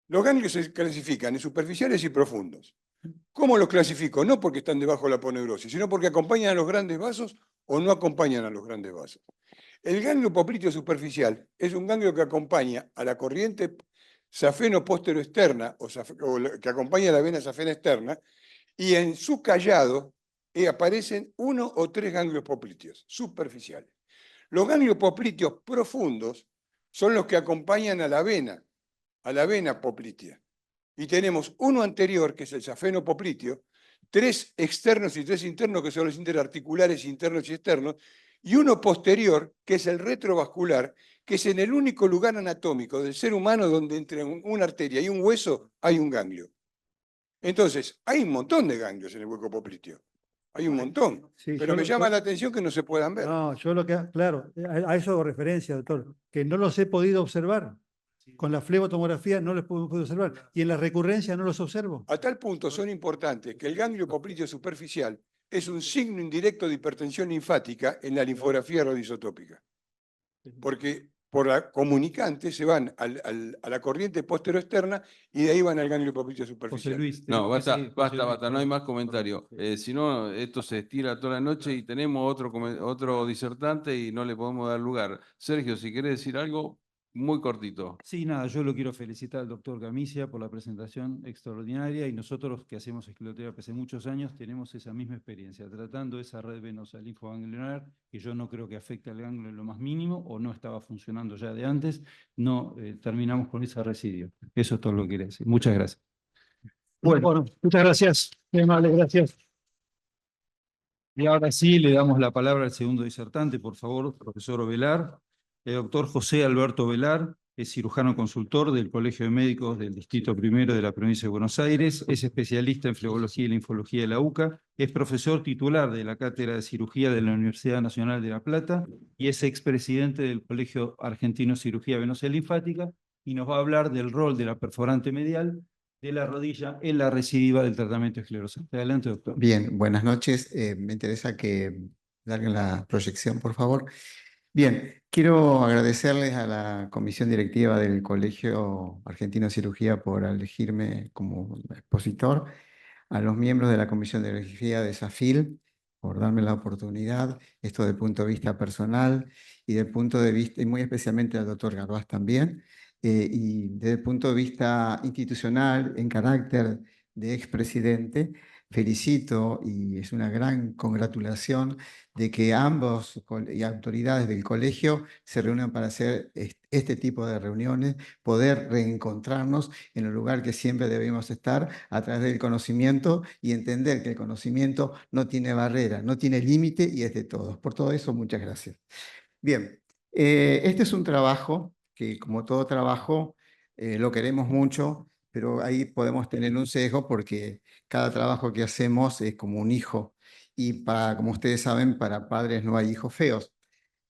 los ganglios se clasifican en superficiales y profundos. ¿Cómo los clasifico? No porque están debajo de la aponeurosis, sino porque acompañan a los grandes vasos o no acompañan a los grandes vasos. El ganglio popliteo superficial es un ganglio que acompaña a la corriente safeno-postero-externa o que acompaña a la vena safena externa, y en su callado aparecen 1 o 3 ganglios popliteos superficiales. Los ganglios popliteos profundos son los que acompañan a la vena poplitea. Y tenemos uno anterior, que es el safeno popliteo, 3 externos y 3 internos, que son los interarticulares internos y externos, y uno posterior, que es el retrovascular, que es en el único lugar anatómico del ser humano donde entre una arteria y un hueso hay un ganglio. Entonces, hay un montón de ganglios en el hueco popliteo. Hay un montón. Sí, Pero me llama la atención que no se puedan ver. No, claro, a eso hago referencia, doctor, que no los he podido observar. Con la flebotomografía no los puedo observar. Y en la recurrencia no los observo. A tal punto son importantes que el ganglio popliteo superficial es un signo indirecto de hipertensión linfática en la linfografía radioisotópica. Porque por la comunicante se van a la corriente posteroexterna y de ahí van al ganglio popliteo José superficial. Luis. No, tenemos que basta, seguir, José basta, Luis, basta, no hay perdón, más comentario. Si no, esto se estira toda la noche y tenemos otro disertante y no le podemos dar lugar. Sergio, si querés decir algo, muy cortito. Sí, nada, yo lo quiero felicitar al doctor Gamicia por la presentación extraordinaria y nosotros que hacemos escleroterapia hace muchos años tenemos esa misma experiencia, tratando esa red venosa linfoganglionar, que yo no creo que afecte al ganglio en lo más mínimo o no estaba funcionando ya de antes, no terminamos con ese residuo. Eso es todo lo que quería decir. Muchas gracias. Bueno, muchas gracias. Muy amable, gracias. Y ahora sí le damos la palabra al segundo disertante, por favor, profesor Ovelar. El doctor José Alberto Ovelar es cirujano consultor del Colegio de Médicos del Distrito Primero de la Provincia de Buenos Aires, es especialista en flebología y linfología de la UCA, es profesor titular de la Cátedra de Cirugía de la Universidad Nacional de La Plata y es expresidente del Colegio Argentino de Cirugía Venosa y Linfática y nos va a hablar del rol de la perforante medial de la rodilla en la recidiva del tratamiento esclerosante. Adelante, doctor. Bien, buenas noches. Me interesa que larguen la proyección, por favor. Bien, quiero agradecerles a la comisión directiva del Colegio Argentino de Cirugía por elegirme como expositor, a los miembros de la comisión de cirugía de SAFIL por darme la oportunidad, esto desde el punto de vista personal y del punto de vista, y muy especialmente al doctor Garbaz también, y desde el punto de vista institucional, en carácter de expresidente, felicito y es una gran congratulación de que ambos y autoridades del colegio se reúnan para hacer este tipo de reuniones, poder reencontrarnos en el lugar que siempre debemos estar a través del conocimiento y entender que el conocimiento no tiene barrera, no tiene límite y es de todos. Por todo eso, muchas gracias. Bien, este es un trabajo que, como todo trabajo, lo queremos mucho, pero ahí podemos tener un sesgo porque cada trabajo que hacemos es como un hijo y como ustedes saben, para padres no hay hijos feos.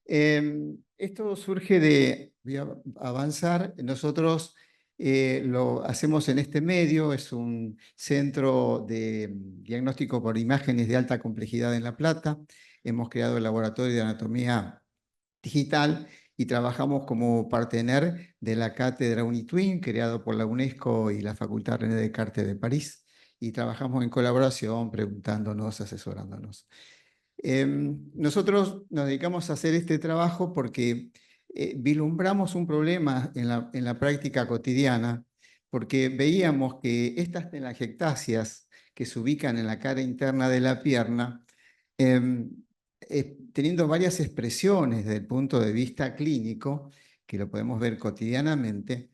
Esto surge voy a avanzar, nosotros lo hacemos en este medio, es un centro de diagnóstico por imágenes de alta complejidad en La Plata, hemos creado el laboratorio de anatomía digital y trabajamos como partener de la cátedra UniTwin, creado por la UNESCO y la Facultad René Descartes de París, y trabajamos en colaboración, preguntándonos, asesorándonos. Nosotros nos dedicamos a hacer este trabajo porque vislumbramos un problema en la práctica cotidiana, porque veíamos que estas telangiectasias que se ubican en la cara interna de la pierna, teniendo varias expresiones desde el punto de vista clínico, que lo podemos ver cotidianamente,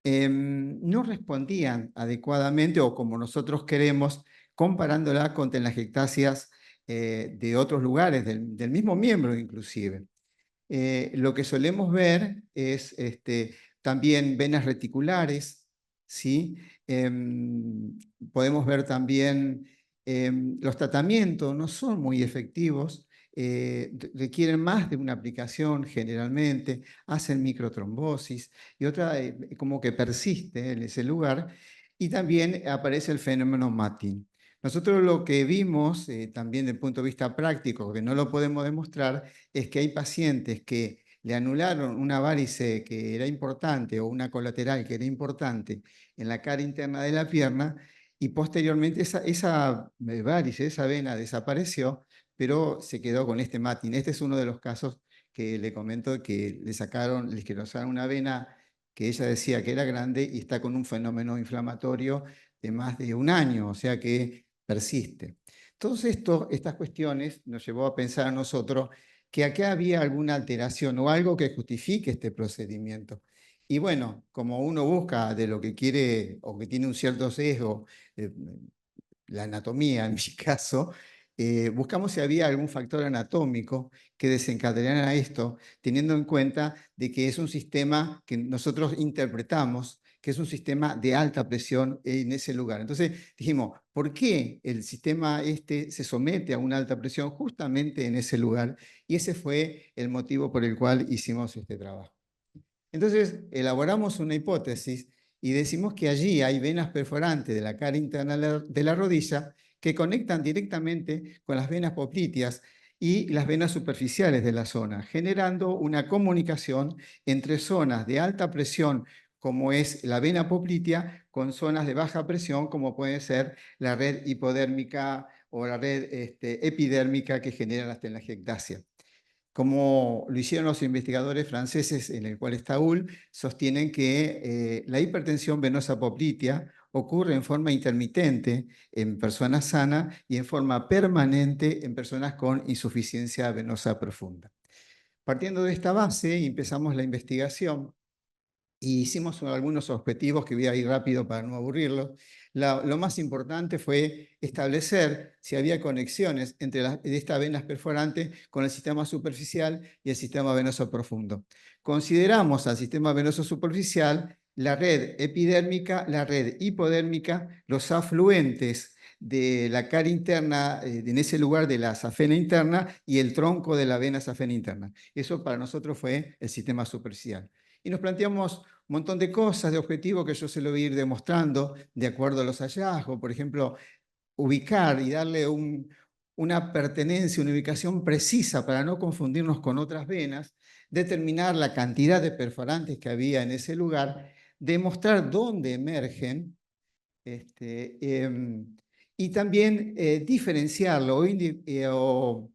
no respondían adecuadamente o como nosotros queremos, comparándola con telangiectasias de otros lugares, del mismo miembro inclusive. Lo que solemos ver es también venas reticulares, ¿sí? Podemos ver también los tratamientos no son muy efectivos, requieren más de una aplicación generalmente, hacen microtrombosis y otra como que persiste en ese lugar y también aparece el fenómeno MATIN. Nosotros lo que vimos también desde el punto de vista práctico, que no lo podemos demostrar, es que hay pacientes que le anularon una varice que era importante o una colateral que era importante en la cara interna de la pierna y posteriormente esa varice, esa vena desapareció, pero se quedó con este MATIN. Este es uno de los casos que le comento que le esclerosaron una vena que ella decía que era grande y está con un fenómeno inflamatorio de más de un año, o sea que persiste. Todas estas cuestiones nos llevó a pensar a nosotros que acá había alguna alteración o algo que justifique este procedimiento. Y bueno, como uno busca de lo que quiere o que tiene un cierto sesgo, la anatomía en mi caso, buscamos si había algún factor anatómico que desencadenara esto, teniendo en cuenta de que es un sistema que nosotros interpretamos que es un sistema de alta presión en ese lugar. Entonces dijimos, ¿por qué el sistema se somete a una alta presión justamente en ese lugar? Y ese fue el motivo por el cual hicimos este trabajo. Entonces, elaboramos una hipótesis y decimos que allí hay venas perforantes de la cara interna de la rodilla que conectan directamente con las venas popliteas y las venas superficiales de la zona, generando una comunicación entre zonas de alta presión, como es la vena poplitea, con zonas de baja presión, como puede ser la red hipodérmica o la red epidérmica que genera la telangiectasia. Como lo hicieron los investigadores franceses, en el cual está UL, sostienen que la hipertensión venosa poplitea ocurre en forma intermitente en personas sanas y en forma permanente en personas con insuficiencia venosa profunda. Partiendo de esta base, empezamos la investigación y hicimos algunos objetivos que voy a ir rápido para no aburrirlos. Lo más importante fue establecer si había conexiones entre estas venas perforantes con el sistema superficial y el sistema venoso profundo. Consideramos al sistema venoso superficial la red epidérmica, la red hipodérmica, los afluentes de la cara interna, en ese lugar de la safena interna, y el tronco de la vena safena interna. Eso para nosotros fue el sistema superficial. Y nos planteamos un montón de cosas, de objetivos que yo se lo voy a ir demostrando de acuerdo a los hallazgos. Por ejemplo, ubicar y darle una pertenencia, una ubicación precisa para no confundirnos con otras venas, determinar la cantidad de perforantes que había en ese lugar, demostrar dónde emergen, y también diferenciarlo o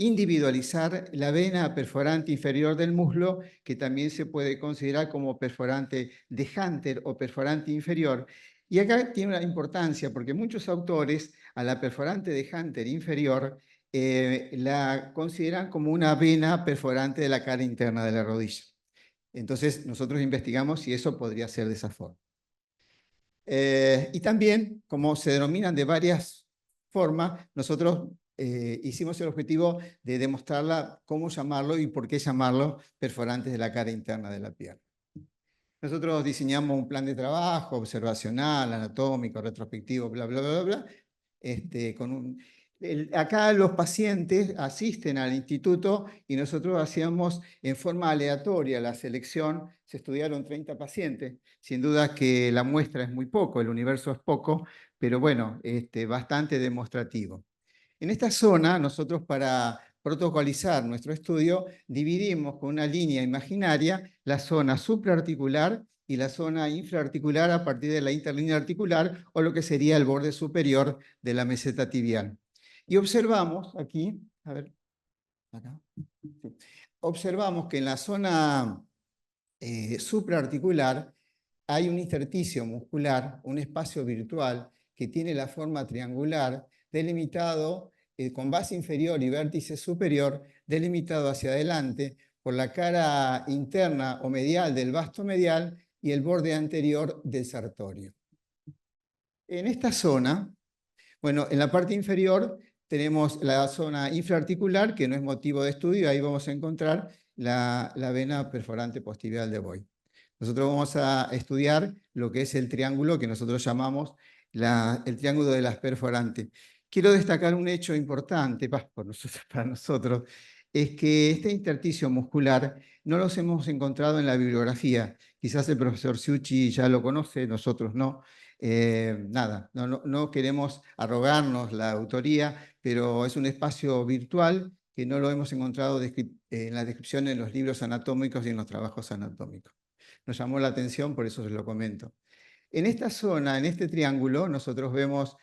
individualizar la vena perforante inferior del muslo, que también se puede considerar como perforante de Hunter o perforante inferior. Y acá tiene una importancia porque muchos autores a la perforante de Hunter inferior la consideran como una vena perforante de la cara interna de la rodilla. Entonces nosotros investigamos si eso podría ser de esa forma. Y también, como se denominan de varias formas, nosotros hicimos el objetivo de demostrarla cómo llamarlo y por qué llamarlo perforantes de la cara interna de la pierna. Nosotros diseñamos un plan de trabajo observacional, anatómico, retrospectivo, bla, bla, bla, bla. Acá los pacientes asisten al instituto y nosotros hacíamos en forma aleatoria la selección. Se estudiaron 30 pacientes. Sin duda que la muestra es muy poco, el universo es poco, pero bueno, bastante demostrativo. En esta zona, nosotros para protocolizar nuestro estudio, dividimos con una línea imaginaria la zona supraarticular y la zona infraarticular a partir de la interlínea articular, o lo que sería el borde superior de la meseta tibial. Y observamos aquí, a ver, acá, sí. Observamos que en la zona supraarticular hay un intersticio muscular, un espacio virtual que tiene la forma triangular, delimitado con base inferior y vértice superior, delimitado hacia adelante por la cara interna o medial del vasto medial y el borde anterior del sartorio. En esta zona, bueno, en la parte inferior tenemos la zona infraarticular, que no es motivo de estudio, ahí vamos a encontrar la vena perforante posttibial de Boy. Nosotros vamos a estudiar lo que es el triángulo que nosotros llamamos el triángulo de las perforantes. Quiero destacar un hecho importante para nosotros, es que este intersticio muscular no los hemos encontrado en la bibliografía. Quizás el profesor Ciucci ya lo conoce, nosotros no. Nada, no queremos arrogarnos la autoría, pero es un espacio virtual que no lo hemos encontrado en la descripción en los libros anatómicos y en los trabajos anatómicos. Nos llamó la atención, por eso se lo comento. En esta zona, en este triángulo, nosotros vemos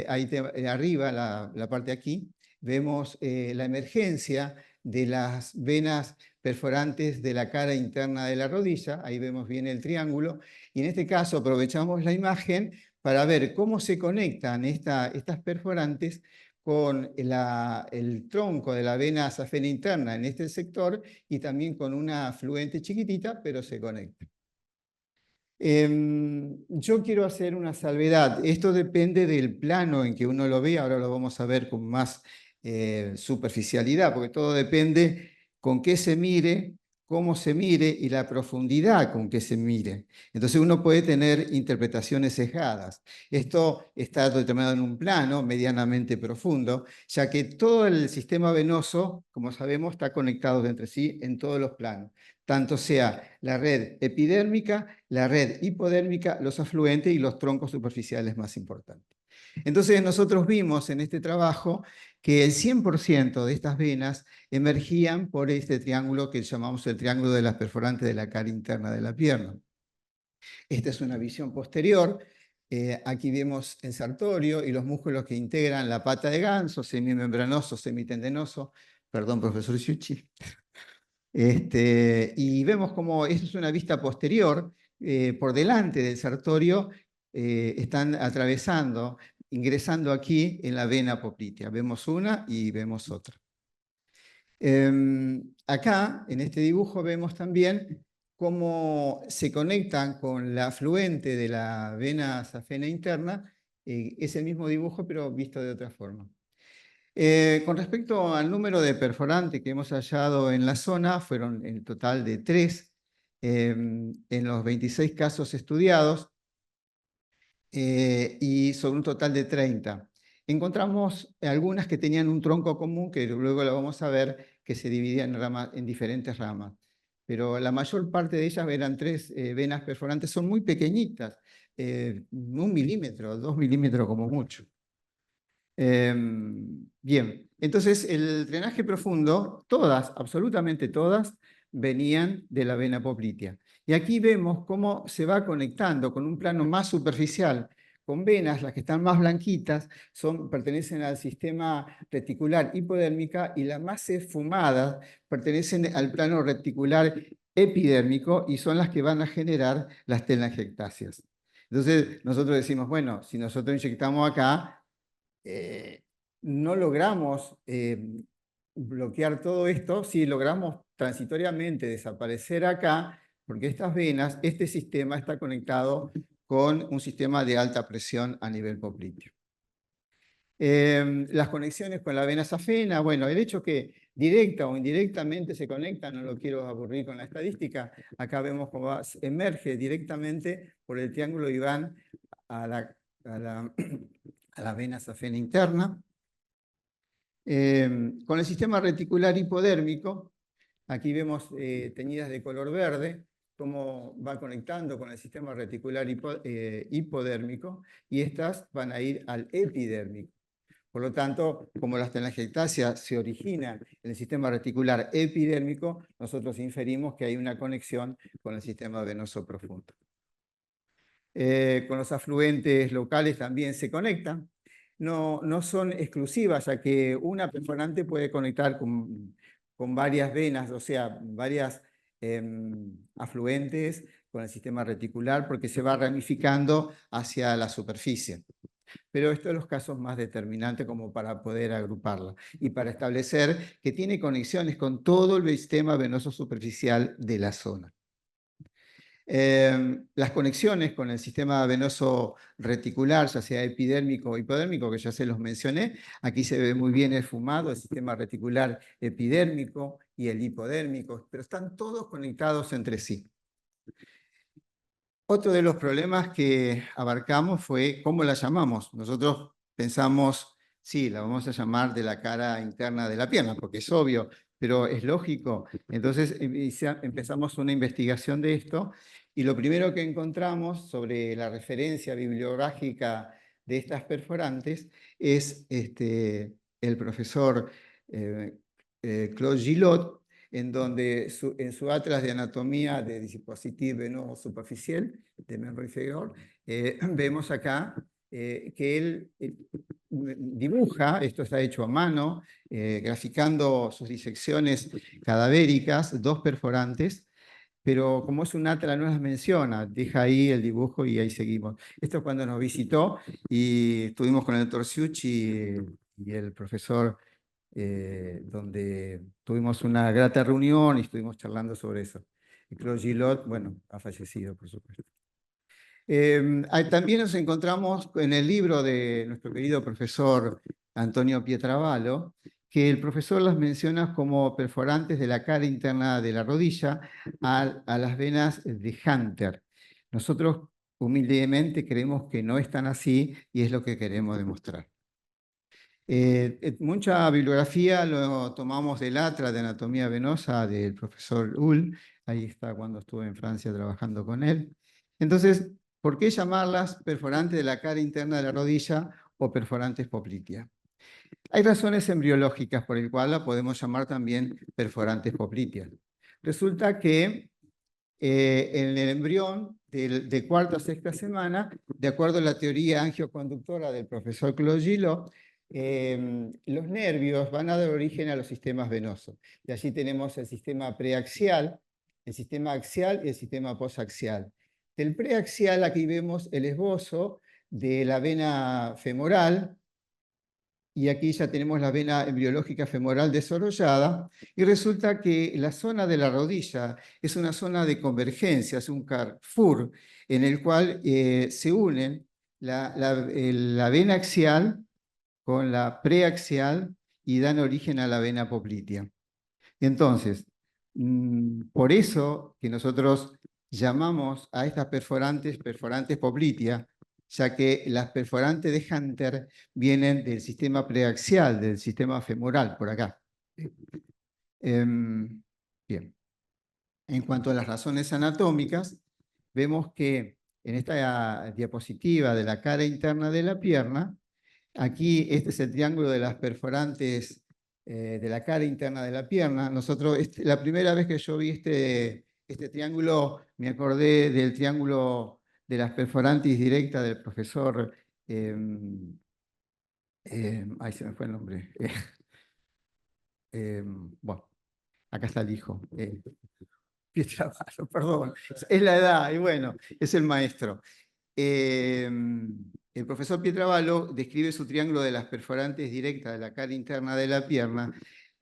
ahí arriba, la parte de aquí, vemos la emergencia de las venas perforantes de la cara interna de la rodilla. Ahí vemos bien el triángulo. Y en este caso aprovechamos la imagen para ver cómo se conectan estas perforantes con el tronco de la vena safena interna en este sector y también con una afluente chiquitita, pero se conecta. Yo quiero hacer una salvedad. Esto depende del plano en que uno lo ve. Ahora lo vamos a ver con más superficialidad, porque todo depende con qué se mire, cómo se mire y la profundidad con que se mire. Entonces uno puede tener interpretaciones sesgadas. Esto está determinado en un plano medianamente profundo, ya que todo el sistema venoso, como sabemos, está conectado entre sí en todos los planos, tanto sea la red epidérmica, la red hipodérmica, los afluentes y los troncos superficiales más importantes. Entonces nosotros vimos en este trabajo que el 100% de estas venas emergían por este triángulo que llamamos el triángulo de las perforantes de la cara interna de la pierna. Esta es una visión posterior. Aquí vemos el sartorio y los músculos que integran la pata de ganso, semimembranoso, semitendinoso. Perdón, profesor Sciucci. Y vemos como esto es una vista posterior. Por delante del sartorio están atravesando, ingresando aquí en la vena poplitea. Vemos una y vemos otra. Acá, en este dibujo, vemos también cómo se conectan con la afluente de la vena safena interna. Es el mismo dibujo, pero visto de otra forma. Con respecto al número de perforantes que hemos hallado en la zona, fueron en total de 3 en los 26 casos estudiados y sobre un total de 30. Encontramos algunas que tenían un tronco común, que luego lo vamos a ver, que se dividían en diferentes ramas. Pero la mayor parte de ellas eran 3 venas perforantes, son muy pequeñitas, 1 milímetro, 2 milímetros como mucho. Bien, entonces el drenaje profundo, todas, absolutamente todas, venían de la vena poplitea. Y aquí vemos cómo se va conectando con un plano más superficial, con venas, las que están más blanquitas, pertenecen al sistema reticular hipodérmica y las más esfumadas pertenecen al plano reticular epidérmico y son las que van a generar las telangiectasias. Entonces nosotros decimos, bueno, si nosotros inyectamos acá, no logramos bloquear todo esto, si logramos transitoriamente desaparecer acá, porque estas venas, este sistema está conectado con un sistema de alta presión a nivel popliteo. Las conexiones con la vena safena, bueno, el hecho que directa o indirectamente se conectan, no lo quiero aburrir con la estadística, acá vemos cómo emerge directamente por el triángulo Iván a la vena safena interna. Con el sistema reticular hipodérmico, aquí vemos teñidas de color verde, cómo va conectando con el sistema reticular hipodérmico, y estas van a ir al epidérmico. Por lo tanto, como las telangiectasias se originan en el sistema reticular epidérmico, nosotros inferimos que hay una conexión con el sistema venoso profundo. Con los afluentes locales también se conectan. No son exclusivas, ya que una perforante puede conectar con varias venas, o sea, varias afluentes con el sistema reticular, porque se va ramificando hacia la superficie. Pero estos son los casos más determinantes como para poder agruparla y para establecer que tiene conexiones con todo el sistema venoso superficial de la zona. Las conexiones con el sistema venoso reticular, ya sea epidérmico o hipodérmico, que ya se los mencioné, aquí se ve muy bien esfumado el sistema reticular epidérmico y el hipodérmico, pero están todos conectados entre sí. Otro de los problemas que abarcamos fue cómo la llamamos. Nosotros pensamos, sí, la vamos a llamar de la cara interna de la pierna, porque es obvio, pero es lógico. Entonces empezamos una investigación de esto, y lo primero que encontramos sobre la referencia bibliográfica de estas perforantes es el profesor Claude Gillot, en donde en su atlas de anatomía de dispositivo venoso superficial de Menroy-Fegor, vemos acá que él dibuja, esto está hecho a mano, graficando sus disecciones cadavéricas, 2 perforantes, pero como es un atlas no las menciona, deja ahí el dibujo y ahí seguimos. Esto es cuando nos visitó y estuvimos con el doctor Sciucci y el profesor, donde tuvimos una grata reunión y estuvimos charlando sobre eso. Y Claude Gillot, bueno, ha fallecido, por supuesto. También nos encontramos en el libro de nuestro querido profesor Antonio Pietravallo, que el profesor las menciona como perforantes de la cara interna de la rodilla a las venas de Hunter. Nosotros humildemente creemos que no están así y es lo que queremos demostrar. Mucha bibliografía lo tomamos del Atlas de Anatomía Venosa del profesor Hull, ahí está cuando estuve en Francia trabajando con él. Entonces, ¿por qué llamarlas perforantes de la cara interna de la rodilla o perforantes poplitea? Hay razones embriológicas por el cual la podemos llamar también perforantes popliteas. Resulta que en el embrión de cuarta a sexta semana, de acuerdo a la teoría angioconductora del profesor Claude Gillot, los nervios van a dar origen a los sistemas venosos. Y allí tenemos el sistema preaxial, el sistema axial y el sistema posaxial. Del preaxial aquí vemos el esbozo de la vena femoral, y aquí ya tenemos la vena embriológica femoral desarrollada, y resulta que la zona de la rodilla es una zona de convergencia, es un carrefour, en el cual se unen la vena axial con la preaxial y dan origen a la vena poplitea. Entonces, por eso que nosotros llamamos a estas perforantes poplitea, ya que las perforantes de Hunter vienen del sistema preaxial, del sistema femoral, por acá. Bien. En cuanto a las razones anatómicas, vemos que en esta diapositiva de la cara interna de la pierna, aquí este es el triángulo de las perforantes de la cara interna de la pierna. Nosotros, la primera vez que yo vi este triángulo, me acordé del triángulo de las perforantes directas del profesor, ay, se me fue el nombre. Bueno, acá está el hijo. Pietrabalo, perdón. Es la edad, y bueno, es el maestro. El profesor Pietrabalo describe su triángulo de las perforantes directas de la cara interna de la pierna,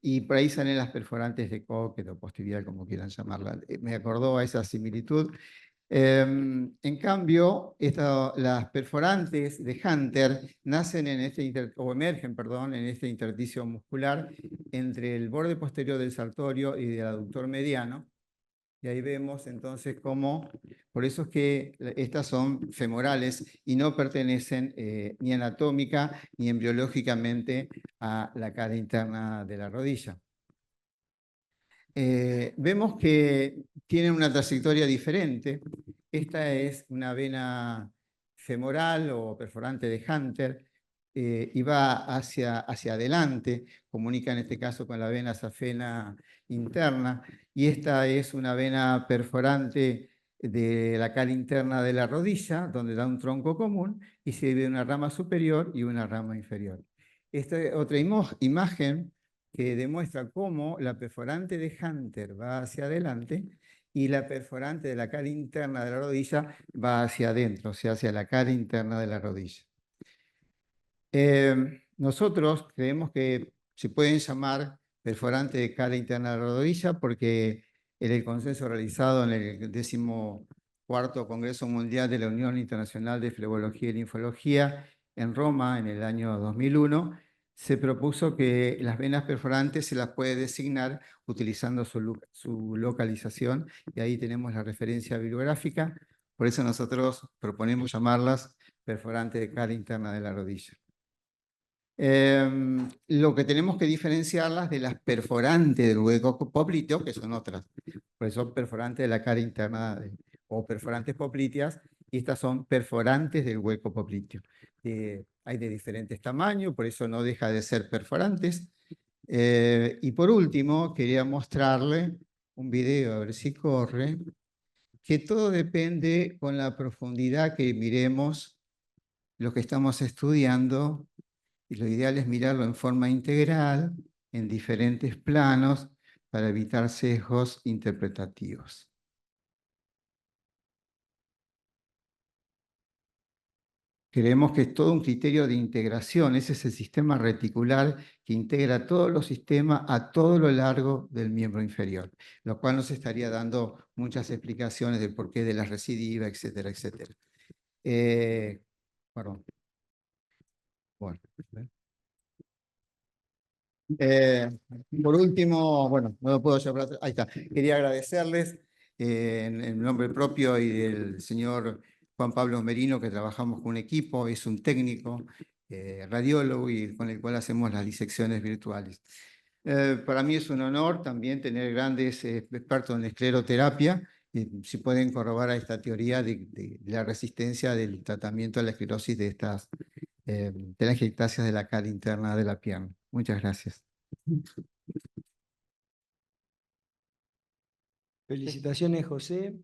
y por ahí salen las perforantes de Cocket o posterioridad, como quieran llamarla. Me acordó a esa similitud. En cambio, las perforantes de Hunter nacen o emergen, perdón, en este intersticio muscular entre el borde posterior del sartorio y del aductor mediano. Y ahí vemos entonces cómo, por eso es que estas son femorales y no pertenecen ni anatómica ni embriológicamente a la cara interna de la rodilla. Vemos que tienen una trayectoria diferente. Esta es una vena femoral o perforante de Hunter y va hacia adelante, comunica en este caso con la vena safena interna, y esta es una vena perforante de la cara interna de la rodilla, donde da un tronco común y se divide una rama superior y una rama inferior. Esta es otra imagen que demuestra cómo la perforante de Hunter va hacia adelante y la perforante de la cara interna de la rodilla va hacia adentro, o sea, hacia la cara interna de la rodilla. Nosotros creemos que se pueden llamar perforante de cara interna de la rodilla porque en el consenso realizado en el 14º Congreso Mundial de la Unión Internacional de Flebología y Linfología en Roma en el año 2001, se propuso que las venas perforantes se las puede designar utilizando su localización, y ahí tenemos la referencia bibliográfica. Por eso nosotros proponemos llamarlas perforantes de cara interna de la rodilla. Lo que tenemos que diferenciarlas de las perforantes del hueco popliteo, que son otras. Por eso son perforantes de la cara interna o perforantes popliteas, y estas son perforantes del hueco popliteo. Hay de diferentes tamaños, por eso no deja de ser perforantes. Y por último, quería mostrarle un video, a ver si corre, que todo depende con la profundidad que miremos lo que estamos estudiando. Y lo ideal es mirarlo en forma integral, en diferentes planos, para evitar sesgos interpretativos. Creemos que es todo un criterio de integración, ese es el sistema reticular que integra todos los sistemas a todo lo largo del miembro inferior, lo cual nos estaría dando muchas explicaciones del porqué de la recidiva, etcétera, etcétera. Perdón. Bueno. Por último, bueno, no lo puedo llevar, ahí está. Quería agradecerles en nombre propio y del señor Juan Pablo Merino, que trabajamos con un equipo, es un técnico, radiólogo y con el cual hacemos las disecciones virtuales. Para mí es un honor también tener grandes expertos en escleroterapia, si pueden corroborar esta teoría de la resistencia del tratamiento a la esclerosis de estas telangiectasias de la cara interna de la pierna. Muchas gracias. Felicitaciones, José.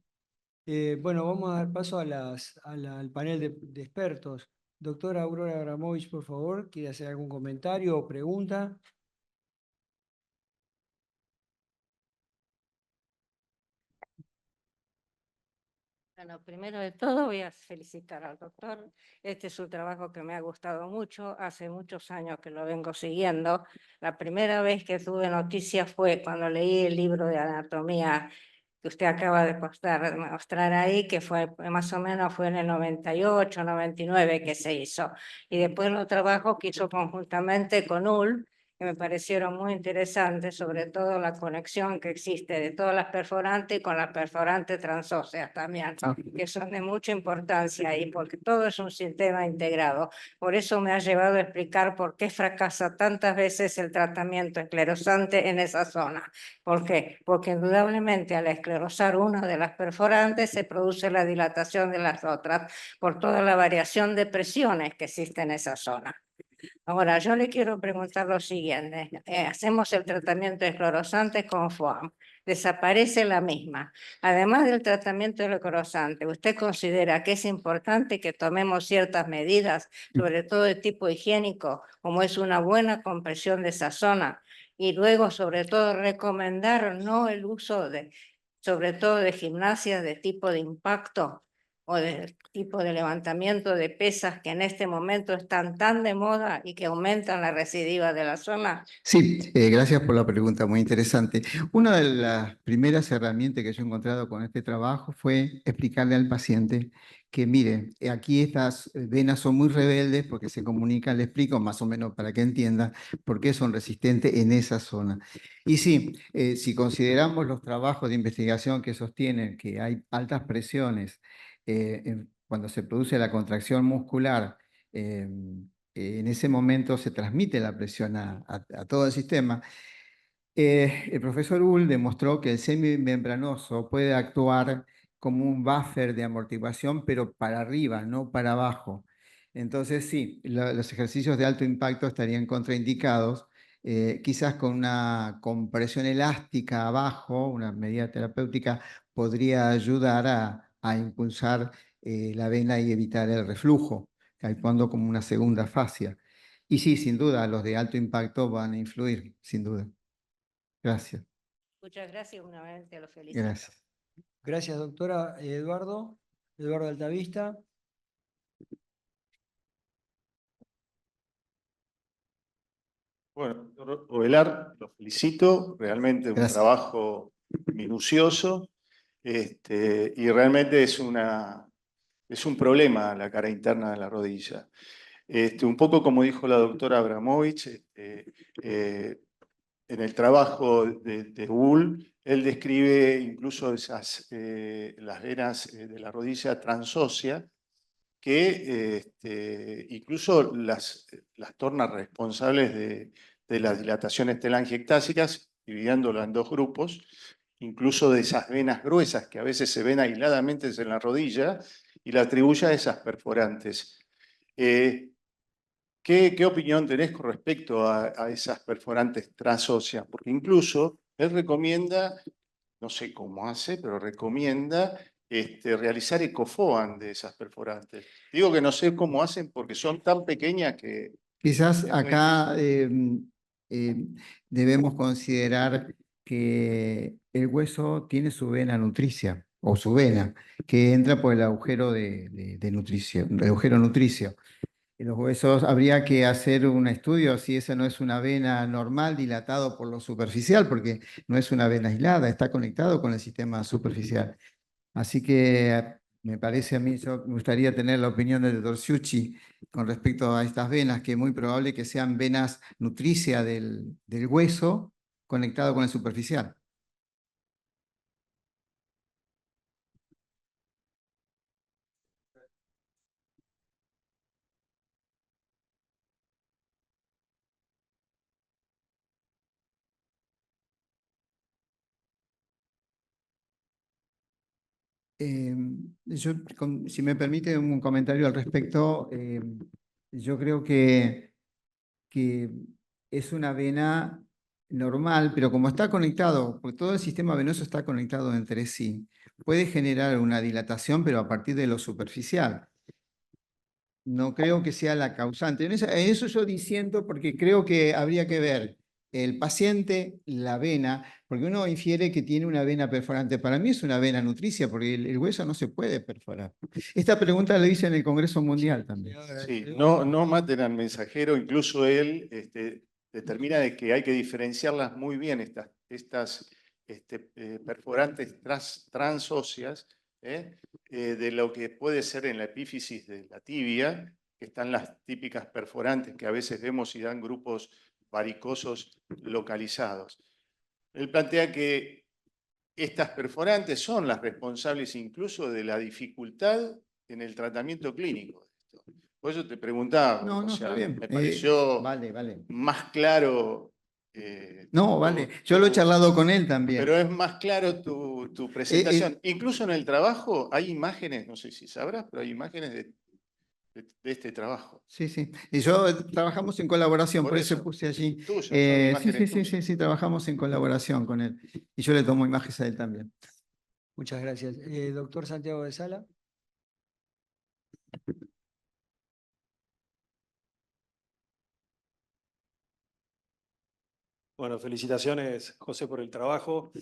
Bueno, vamos a dar paso al panel de expertos. Doctora Aurora Abramovich, por favor, ¿quiere hacer algún comentario o pregunta? Bueno, primero de todo voy a felicitar al doctor. Este es un trabajo que me ha gustado mucho. Hace muchos años que lo vengo siguiendo. La primera vez que tuve noticias fue cuando leí el libro de anatomía que usted acaba de mostrar ahí, que fue más o menos fue en el 98, 99 que se hizo. Y después los trabajos que hizo conjuntamente con UL, que me parecieron muy interesantes, sobre todo la conexión que existe de todas las perforantes con las perforantes transóseas también, que son de mucha importancia ahí, porque todo es un sistema integrado. Por eso me ha llevado a explicar por qué fracasa tantas veces el tratamiento esclerosante en esa zona. ¿Por qué? Porque indudablemente al esclerosar una de las perforantes se produce la dilatación de las otras por toda la variación de presiones que existe en esa zona. Ahora, yo le quiero preguntar lo siguiente. Hacemos el tratamiento esclerosante con FOAM. Desaparece la misma. Además del tratamiento esclerosante, ¿usted considera que es importante que tomemos ciertas medidas, sobre todo de tipo higiénico, como es una buena compresión de esa zona? Y luego, sobre todo, recomendar no el uso sobre todo de gimnasia de tipo de impacto o de tipo de levantamiento de pesas que en este momento están tan de moda y que aumentan la recidiva de la zona. Sí, gracias por la pregunta, muy interesante. Una de las primeras herramientas que yo he encontrado con este trabajo fue explicarle al paciente que, mire, aquí estas venas son muy rebeldes porque se comunican, le explico más o menos para que entienda por qué son resistentes en esa zona. Y sí, si consideramos los trabajos de investigación que sostienen que hay altas presiones cuando se produce la contracción muscular, en ese momento se transmite la presión a todo el sistema. El profesor Ull demostró que el semimembranoso puede actuar como un buffer de amortiguación, pero para arriba, no para abajo. Entonces, sí, los ejercicios de alto impacto estarían contraindicados, quizás con una compresión elástica abajo, una medida terapéutica, podría ayudar a impulsar la vena y evitar el reflujo, actuando como una segunda fascia. Y sí, sin duda, los de alto impacto van a influir, sin duda. Gracias. Muchas gracias, una vez te lo felicito. Gracias. Gracias, doctora. Eduardo Altavista. Bueno, doctor Ovelar, lo felicito, realmente un Gracias. trabajo minucioso, y realmente es un problema la cara interna de la rodilla. Un poco como dijo la doctora Abramovich, en el trabajo de Hull, él describe incluso las venas de la rodilla transósea, que incluso las torna responsables de las dilataciones telangiectásicas, dividiéndolo en dos grupos, incluso de esas venas gruesas que a veces se ven aisladamente en la rodilla, y la atribuye a esas perforantes. ¿Qué opinión tenés con respecto a esas perforantes transóseas? Porque incluso él recomienda, no sé cómo hace, pero recomienda realizar ecofoam de esas perforantes. Digo que no sé cómo hacen porque son tan pequeñas que... Quizás es muy acá difícil. debemos considerar que el hueso tiene su vena nutricia, o su vena, que entra por el agujero de nutrición, el agujero nutricio. En los huesos habría que hacer un estudio si esa no es una vena normal dilatado por lo superficial, porque no es una vena aislada, está conectado con el sistema superficial. Así que me parece a mí, yo me gustaría tener la opinión del doctor Sciucci con respecto a estas venas, que es muy probable que sean venas nutricias del hueso conectado con el superficial. Si me permite un comentario al respecto, yo creo que es una vena normal, pero como está conectado, porque todo el sistema venoso está conectado entre sí, puede generar una dilatación, pero a partir de lo superficial. No creo que sea la causante. En eso yo disiento porque creo que habría que ver el paciente, la vena, porque uno infiere que tiene una vena perforante. Para mí es una vena nutricia, porque el hueso no se puede perforar. Esta pregunta la hice en el Congreso Mundial también. Sí, no maten al mensajero, incluso él determina de que hay que diferenciarlas muy bien, estas perforantes transóseas, de lo que puede ser en la epífisis de la tibia, que están las típicas perforantes que a veces vemos y dan grupos varicosos localizados. Él plantea que estas perforantes son las responsables incluso de la dificultad en el tratamiento clínico. Por eso te preguntaba, No, o no, sea, está bien. me pareció Vale. más claro. No, vale. Yo lo he charlado con él también. Pero es más claro tu presentación. Incluso en el trabajo hay imágenes, no sé si sabrás, pero hay imágenes de este trabajo. Sí. Y trabajamos en colaboración, por eso puse allí. Tuyas, son imágenes tuyas. Sí, trabajamos en colaboración con él. Y yo le tomo imágenes a él también. Muchas gracias. Doctor Santiago de Sala. Bueno, felicitaciones, José, por el trabajo.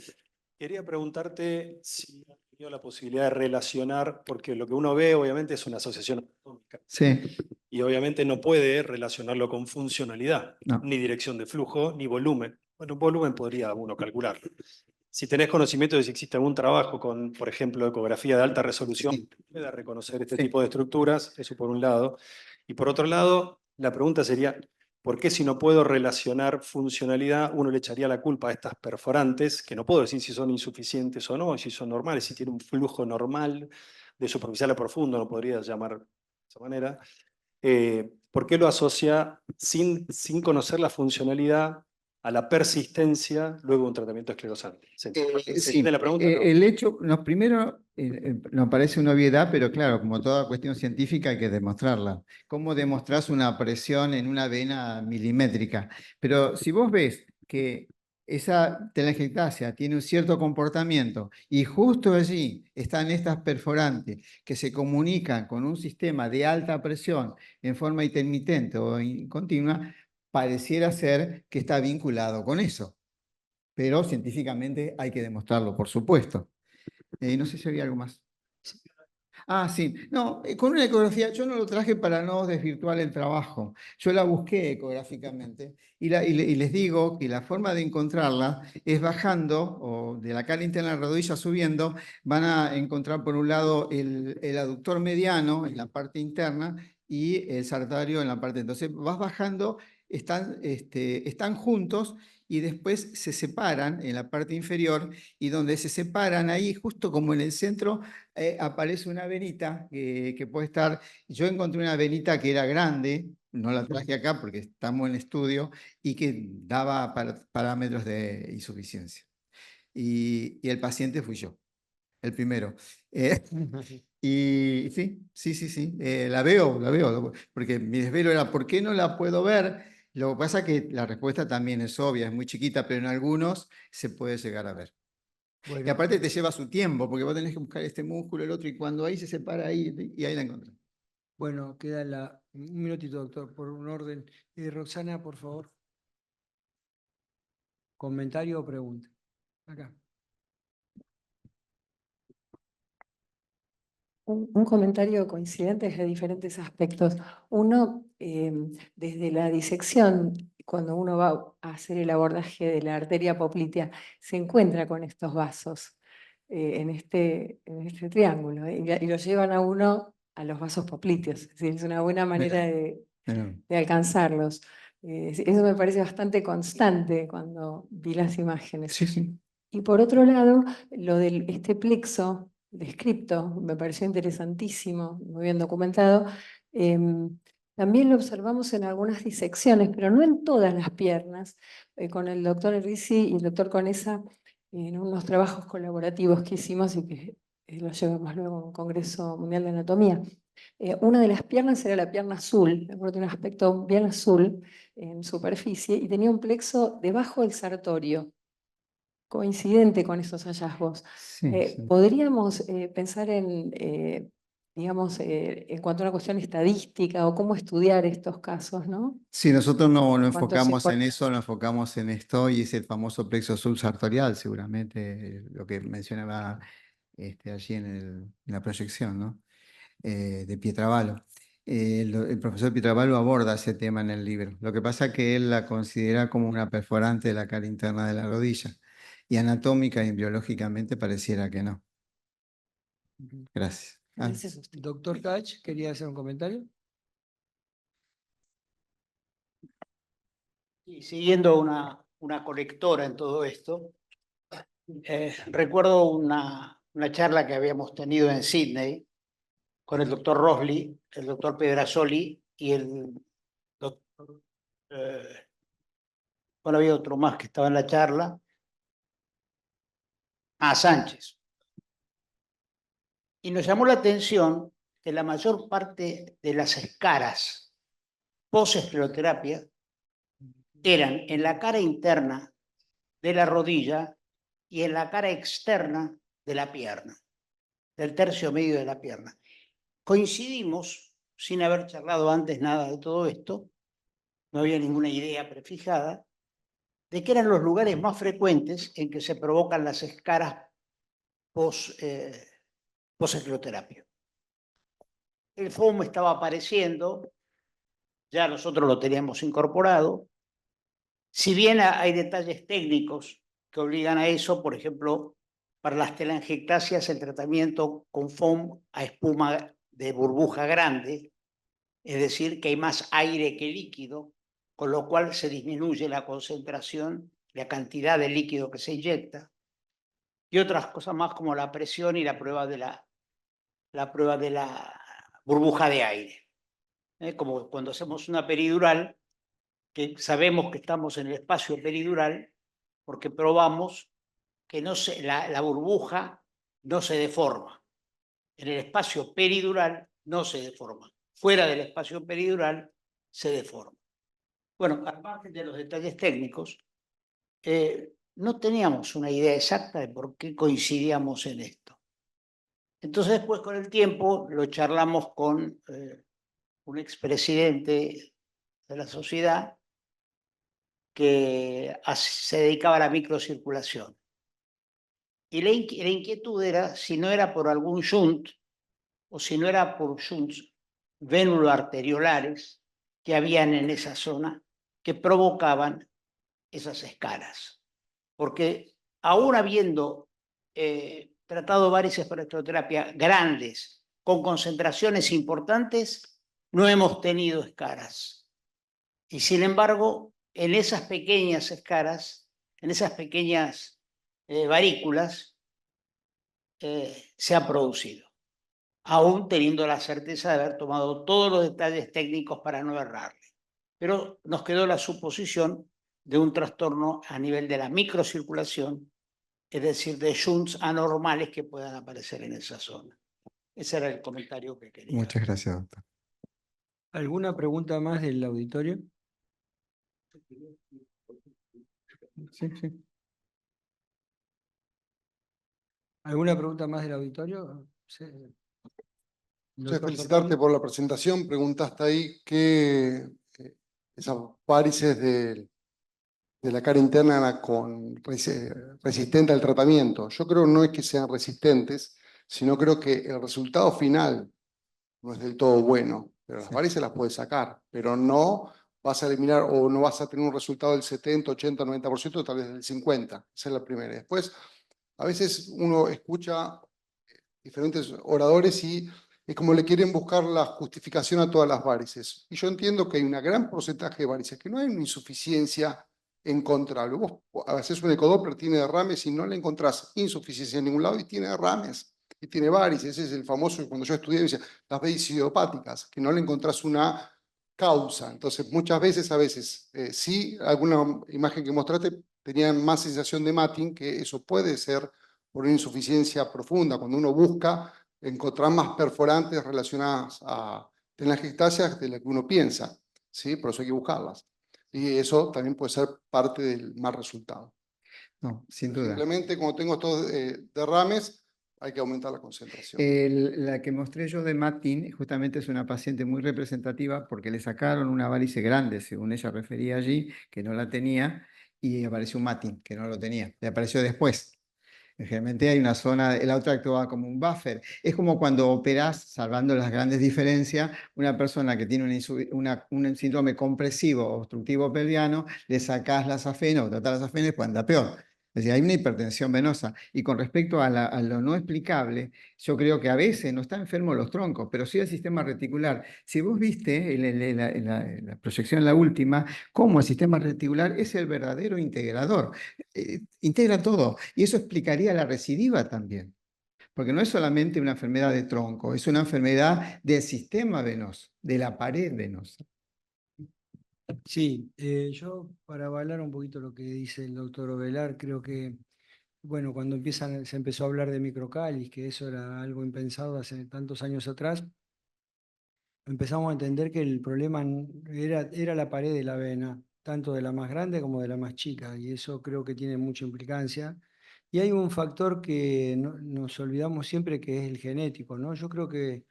Quería preguntarte si has tenido la posibilidad de relacionar, porque lo que uno ve obviamente es una asociación anatómica. Sí. Y obviamente no puede relacionarlo con funcionalidad, No. ni dirección de flujo, ni volumen. Bueno, volumen podría uno calcular. Si tenés conocimiento de si existe algún trabajo con, por ejemplo, ecografía de alta resolución, que pueda reconocer este tipo de estructuras, eso por un lado. Y por otro lado, la pregunta sería, ¿por qué si no puedo relacionar funcionalidad, uno le echaría la culpa a estas perforantes, que no puedo decir si son insuficientes o no, si son normales, si tienen un flujo normal de superficial a profundo, no podría llamar de esa manera? ¿Por qué lo asocia sin conocer la funcionalidad a la persistencia luego de un tratamiento esclerosante? ¿Se entiende la pregunta? ¿No? El hecho, primero, nos parece una obviedad, pero claro, como toda cuestión científica hay que demostrarla. ¿Cómo demostrás una presión en una vena milimétrica? Pero si vos ves que esa telangiectasia tiene un cierto comportamiento y justo allí están estas perforantes que se comunican con un sistema de alta presión en forma intermitente o continua, pareciera ser que está vinculado con eso. Pero científicamente hay que demostrarlo, por supuesto. No sé si había algo más. Sí. No, con una ecografía, yo no lo traje para no desvirtuar el trabajo. Yo la busqué ecográficamente y les digo que la forma de encontrarla es bajando, o de la cara interna de la rodilla subiendo, van a encontrar por un lado el aductor mediano en la parte interna y el sartario en la parte. Entonces vas bajando, están juntos y después se separan en la parte inferior, y donde se separan ahí, justo como en el centro, aparece una venita que puede estar. Yo encontré una venita que era grande, no la traje acá porque estamos en estudio, y que daba parámetros de insuficiencia. Y el paciente fui yo, el primero. Y sí, la veo, porque mi desvelo era, ¿por qué no la puedo ver? Lo que pasa es que la respuesta también es obvia, es muy chiquita, pero en algunos se puede llegar a ver. Bueno, y aparte te lleva su tiempo, porque vos tenés que buscar este músculo, el otro, y cuando ahí se separa ahí, y ahí la encontrás. bueno, queda un minutito, doctor, por un orden. Roxana, por favor. ¿Comentario o pregunta? Acá. Un comentario coincidente de diferentes aspectos. Uno, desde la disección, cuando uno va a hacer el abordaje de la arteria poplitea, se encuentra con estos vasos. en este triángulo, y lo llevan a uno a los vasos popliteos. Es decir, es una buena manera Pero, de alcanzarlos. Eso me parece bastante constante cuando vi las imágenes. sí, sí. Y por otro lado, lo de este plexo descripto me pareció interesantísimo, muy bien documentado. También lo observamos en algunas disecciones, pero no en todas las piernas. Con el doctor Errisi y el doctor Conesa, en unos trabajos colaborativos que hicimos y que los llevamos luego a un Congreso Mundial de Anatomía. Una de las piernas era la pierna azul, me acuerdo de un aspecto bien azul en superficie, y tenía un plexo debajo del sartorio, coincidente con esos hallazgos. Sí, sí. ¿Podríamos pensar en, digamos, en cuanto a una cuestión estadística o cómo estudiar estos casos, ¿no? Sí, nosotros no ¿Cuánto se enfocamos en corta? eso, nos enfocamos en esto y es el famoso plexo subsartorial, seguramente lo que mencionaba allí en la proyección, ¿no? De Pietravallo. El profesor Pietravallo aborda ese tema en el libro. Lo que pasa es que él la considera como una perforante de la cara interna de la rodilla y anatómica y biológicamente pareciera que no. Gracias. Gracias a usted. Doctor Cach, ¿quería hacer un comentario? Y siguiendo una conectora en todo esto, recuerdo una charla que habíamos tenido en Sydney con el doctor Rosley, el doctor Pedrasoli y el doctor, bueno, había otro más que estaba en la charla, Sánchez. Y nos llamó la atención que la mayor parte de las escaras post-escleroterapia eran en la cara interna de la rodilla y en la cara externa de la pierna, del tercio medio de la pierna. Coincidimos, sin haber charlado antes nada de todo esto, no había ninguna idea prefijada, de que eran los lugares más frecuentes en que se provocan las escaras post-escleroterapia. El FOM estaba apareciendo, ya nosotros lo teníamos incorporado. Si bien hay detalles técnicos que obligan a eso, por ejemplo, para las telangiectasias el tratamiento con FOM a espuma de burbuja grande, es decir, que hay más aire que líquido, con lo cual se disminuye la concentración, la cantidad de líquido que se inyecta, y otras cosas más como la presión y la prueba de la burbuja de aire. Como cuando hacemos una peridural, que sabemos que estamos en el espacio peridural, porque probamos que la burbuja no se deforma. En el espacio peridural no se deforma. Fuera del espacio peridural se deforma. Bueno, al margen de los detalles técnicos, no teníamos una idea exacta de por qué coincidíamos en esto. Entonces después con el tiempo lo charlamos con un expresidente de la sociedad que se dedicaba a la microcirculación. Y la inquietud era si no era por algún shunt o si no era por shunts venuloarteriolares que habían en esa zona que provocaban esas escaras. Porque aún habiendo tratado varices por electroterapia grandes, con concentraciones importantes, no hemos tenido escaras. Y sin embargo, en esas pequeñas escaras, en esas pequeñas varículas, se ha producido, aún teniendo la certeza de haber tomado todos los detalles técnicos para no errarle. Pero nos quedó la suposición de un trastorno a nivel de la microcirculación, es decir, de shunts anormales que puedan aparecer en esa zona. Ese era el comentario que quería. Muchas gracias, doctor. ¿Alguna pregunta más del auditorio? Sí, sí. ¿Alguna pregunta más del auditorio? Sí. Felicitarte por la presentación. Preguntaste ahí que esas varices de la cara interna eran resistentes al tratamiento. Yo creo no es que sean resistentes, sino creo que el resultado final no es del todo bueno. Pero las varices las puedes sacar, pero no vas a eliminar o no vas a tener un resultado del 70, 80, 90%, tal vez del 50%. Esa es la primera. Después, A veces uno escucha diferentes oradores y es como le quieren buscar la justificación a todas las varices. Y yo entiendo que hay un gran porcentaje de varices, que no hay una insuficiencia encontrable. Vos haces un ecodoppler, tiene derrames y no le encontrás insuficiencia en ningún lado y tiene derrames y tiene varices. Ese es el famoso, cuando yo estudié, decía, las veces idiopáticas, que no le encontrás una causa. Entonces, muchas veces, sí, alguna imagen que mostraste tenían más sensación de matting, que eso puede ser por una insuficiencia profunda. Cuando uno busca encontrar más perforantes relacionadas a telangiectasias de lo que uno piensa, ¿sí? Por eso hay que buscarlas. Y eso también puede ser parte del mal resultado. No, sin duda. Simplemente, como tengo estos derrames, hay que aumentar la concentración. La que mostré yo de Mattin justamente es una paciente muy representativa porque le sacaron una varice grande, según ella refería allí, que no la tenía, y apareció un Mattin, que no lo tenía. Le apareció después. Generalmente hay una zona, la otra actúa como un buffer. Es como cuando operás, salvando las grandes diferencias, una persona que tiene un síndrome compresivo obstructivo pelviano, le sacás la safena o tratás la safena y después anda peor. Es decir, hay una hipertensión venosa. Y con respecto a lo no explicable, yo creo que a veces no está enfermo los troncos, pero sí el sistema reticular. Si vos viste en la proyección, la última, cómo el sistema reticular es el verdadero integrador. Integra todo. Y eso explicaría la recidiva también. Porque no es solamente una enfermedad de tronco, es una enfermedad del sistema venoso, de la pared venosa. Sí, yo para avalar un poquito lo que dice el doctor Ovelar, creo que, bueno, cuando se empezó a hablar de microcáliz, que eso era algo impensado hace tantos años atrás, empezamos a entender que el problema era la pared de la vena, tanto de la más grande como de la más chica, y eso creo que tiene mucha implicancia. Y hay un factor que nos olvidamos siempre, que es el genético, ¿no? Yo creo que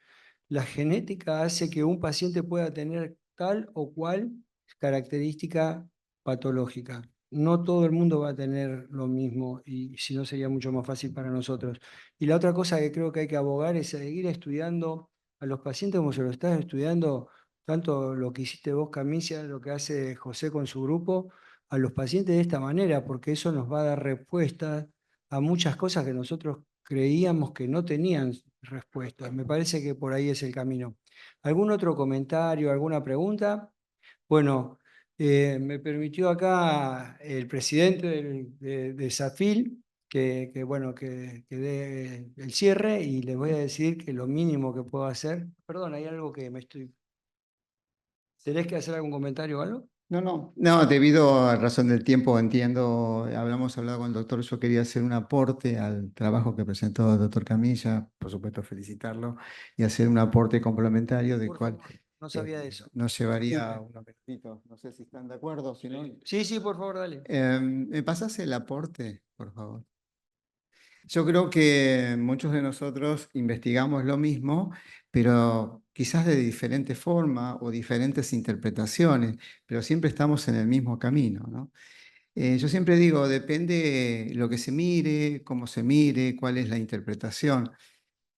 la genética hace que un paciente pueda tener tal o cual característica patológica. No todo el mundo va a tener lo mismo y si no sería mucho más fácil para nosotros. Y la otra cosa que creo que hay que abogar es seguir estudiando a los pacientes como se lo estás estudiando, tanto lo que hiciste vos, Camicia, lo que hace José con su grupo, a los pacientes de esta manera, porque eso nos va a dar respuestas a muchas cosas que nosotros creíamos que no tenían respuestas. Me parece que por ahí es el camino. ¿Algún otro comentario, alguna pregunta? Bueno, me permitió acá el presidente de SAFIL bueno, que dé el cierre y les voy a decir que lo mínimo que puedo hacer. Perdón, hay algo que me estoy. ¿Tenés que hacer algún comentario o algo? No, debido a razón del tiempo, entiendo, hablado con el doctor, yo quería hacer un aporte al trabajo que presentó el doctor Camilla, por supuesto felicitarlo, y hacer un aporte complementario del cual no sabía de eso. nos llevaría unos minutitos, no sé si están de acuerdo, si no. Sí, por favor, dale. ¿Me pasas el aporte, por favor? Yo creo que muchos de nosotros investigamos lo mismo, pero quizás de diferente forma o diferentes interpretaciones, pero siempre estamos en el mismo camino, ¿no? Yo siempre digo, depende lo que se mire, cómo se mire, cuál es la interpretación.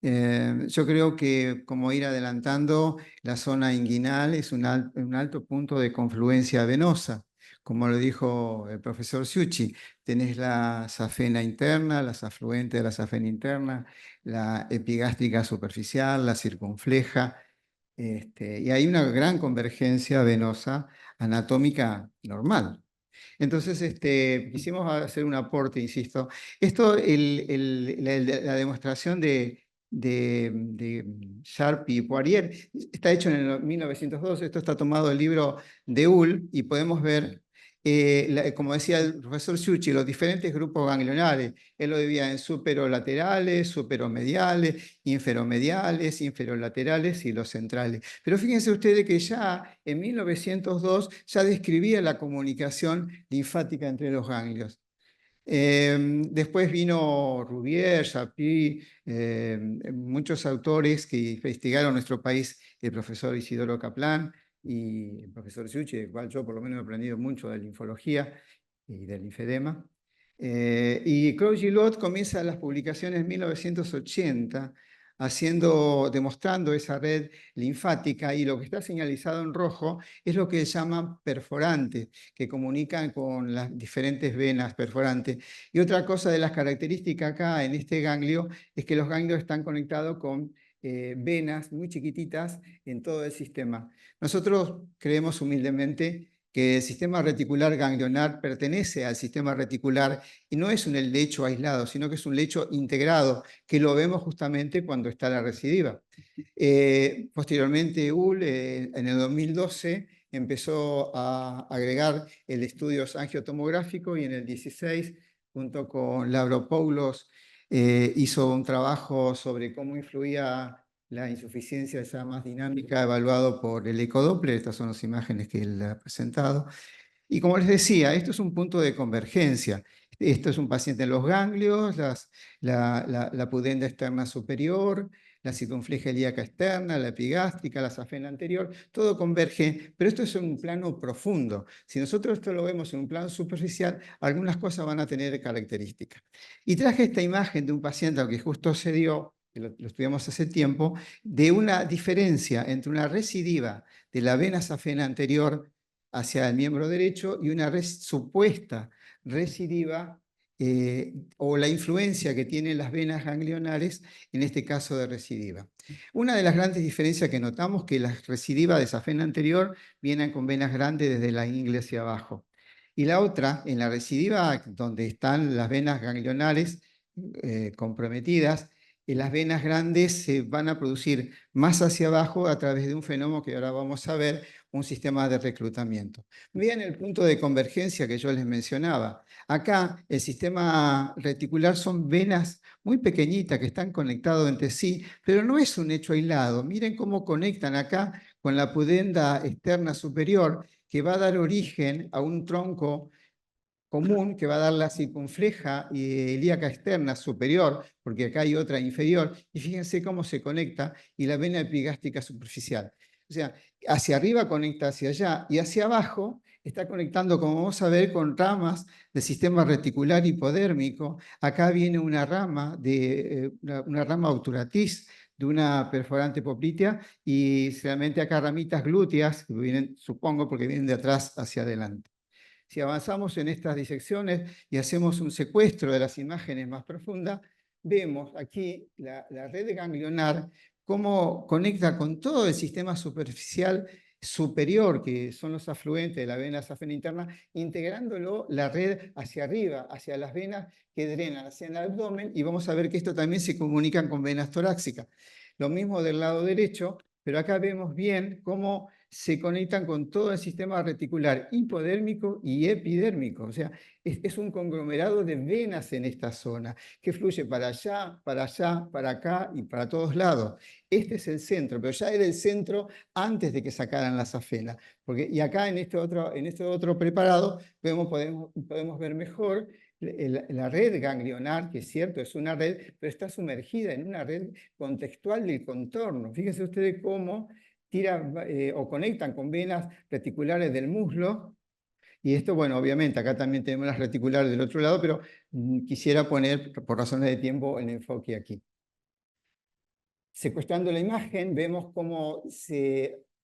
Yo creo que, como ir adelantando, la zona inguinal es un alto punto de confluencia venosa. Como lo dijo el profesor Ciucci, tenés la safena interna, las afluentes de la safena interna, la epigástrica superficial, la circunfleja, y hay una gran convergencia venosa anatómica normal. Entonces, quisimos hacer un aporte, insisto. Esto, la demostración de Sharp y Poirier está hecho en el 1902. Esto está tomado del libro de Hull y podemos ver, como decía el profesor Ciucci, los diferentes grupos ganglionares. Él lo dividía en superolaterales, superomediales, inferomediales, inferolaterales y los centrales. Pero fíjense ustedes que ya en 1902 ya describía la comunicación linfática entre los ganglios. Después vino Rubier, Chapí, muchos autores que investigaron en nuestro país, el profesor Isidoro Kaplan y el profesor Ciucci, del cual yo por lo menos he aprendido mucho de linfología y del linfedema. Y Claude Gillot comienza las publicaciones en 1980 demostrando esa red linfática, y lo que está señalizado en rojo es lo que se llaman perforantes, que comunican con las diferentes venas perforantes. Y otra cosa de las características acá en este ganglio es que los ganglios están conectados con venas muy chiquititas en todo el sistema. Nosotros creemos humildemente que el sistema reticular ganglionar pertenece al sistema reticular y no es un lecho aislado, sino que es un lecho integrado, que lo vemos justamente cuando está la recidiva. Posteriormente, UL en el 2012 empezó a agregar el estudio angiotomográfico, y en el 16, junto con Lavropoulos, hizo un trabajo sobre cómo influía la insuficiencia esa más dinámica, evaluado por el ecodoppler. Estas son las imágenes que él ha presentado. Y como les decía, esto es un punto de convergencia. Esto es un paciente en los ganglios, la pudenda externa superior, la circunfleja ilíaca externa, la epigástrica, la safena anterior, todo converge, pero esto es un plano profundo. Si nosotros esto lo vemos en un plano superficial, algunas cosas van a tener características. Y traje esta imagen de un paciente que justo se dio, que lo estudiamos hace tiempo, de una diferencia entre una recidiva de la vena safena anterior hacia el miembro derecho y una supuesta recidiva o la influencia que tienen las venas ganglionares, en este caso de recidiva. Una de las grandes diferencias que notamos es que las recidivas de safena anterior vienen con venas grandes desde la ingle hacia abajo. Y la otra, en la recidiva, donde están las venas ganglionares comprometidas, las venas grandes se van a producir más hacia abajo a través de un fenómeno que ahora vamos a ver, un sistema de reclutamiento. Vean el punto de convergencia que yo les mencionaba. Acá el sistema reticular son venas muy pequeñitas que están conectadas entre sí, pero no es un hecho aislado. Miren cómo conectan acá con la pudenda externa superior, que va a dar origen a un tronco común que va a dar la circunfleja ilíaca externa superior, porque acá hay otra inferior, y fíjense cómo se conecta, y la vena epigástrica superficial. O sea, hacia arriba conecta hacia allá, y hacia abajo está conectando, como vamos a ver, con ramas del sistema reticular hipodérmico. Acá viene una rama, una rama obturatriz de una perforante poplitea, y realmente acá ramitas glúteas, que vienen, supongo, porque vienen de atrás hacia adelante. Si avanzamos en estas disecciones y hacemos un secuestro de las imágenes más profundas, vemos aquí la red ganglionar, cómo conecta con todo el sistema superficial superior, que son los afluentes de la vena safena interna, integrándolo la red hacia arriba, hacia las venas que drenan hacia el abdomen, y vamos a ver que esto también se comunica con venas torácicas. Lo mismo del lado derecho, pero acá vemos bien cómo se conectan con todo el sistema reticular hipodérmico y epidérmico. O sea, es un conglomerado de venas en esta zona que fluye para allá, para acá y para todos lados. Este es el centro, pero ya era el centro antes de que sacaran la safena. Y acá en este otro preparado podemos ver mejor la red ganglionar, que es cierto, es una red, pero está sumergida en una red contextual del contorno. Fíjense ustedes cómo tiran o conectan con venas reticulares del muslo. Y esto, bueno, obviamente, acá también tenemos las reticulares del otro lado, pero quisiera poner, por razones de tiempo, el enfoque aquí. Secuestrando la imagen, vemos cómo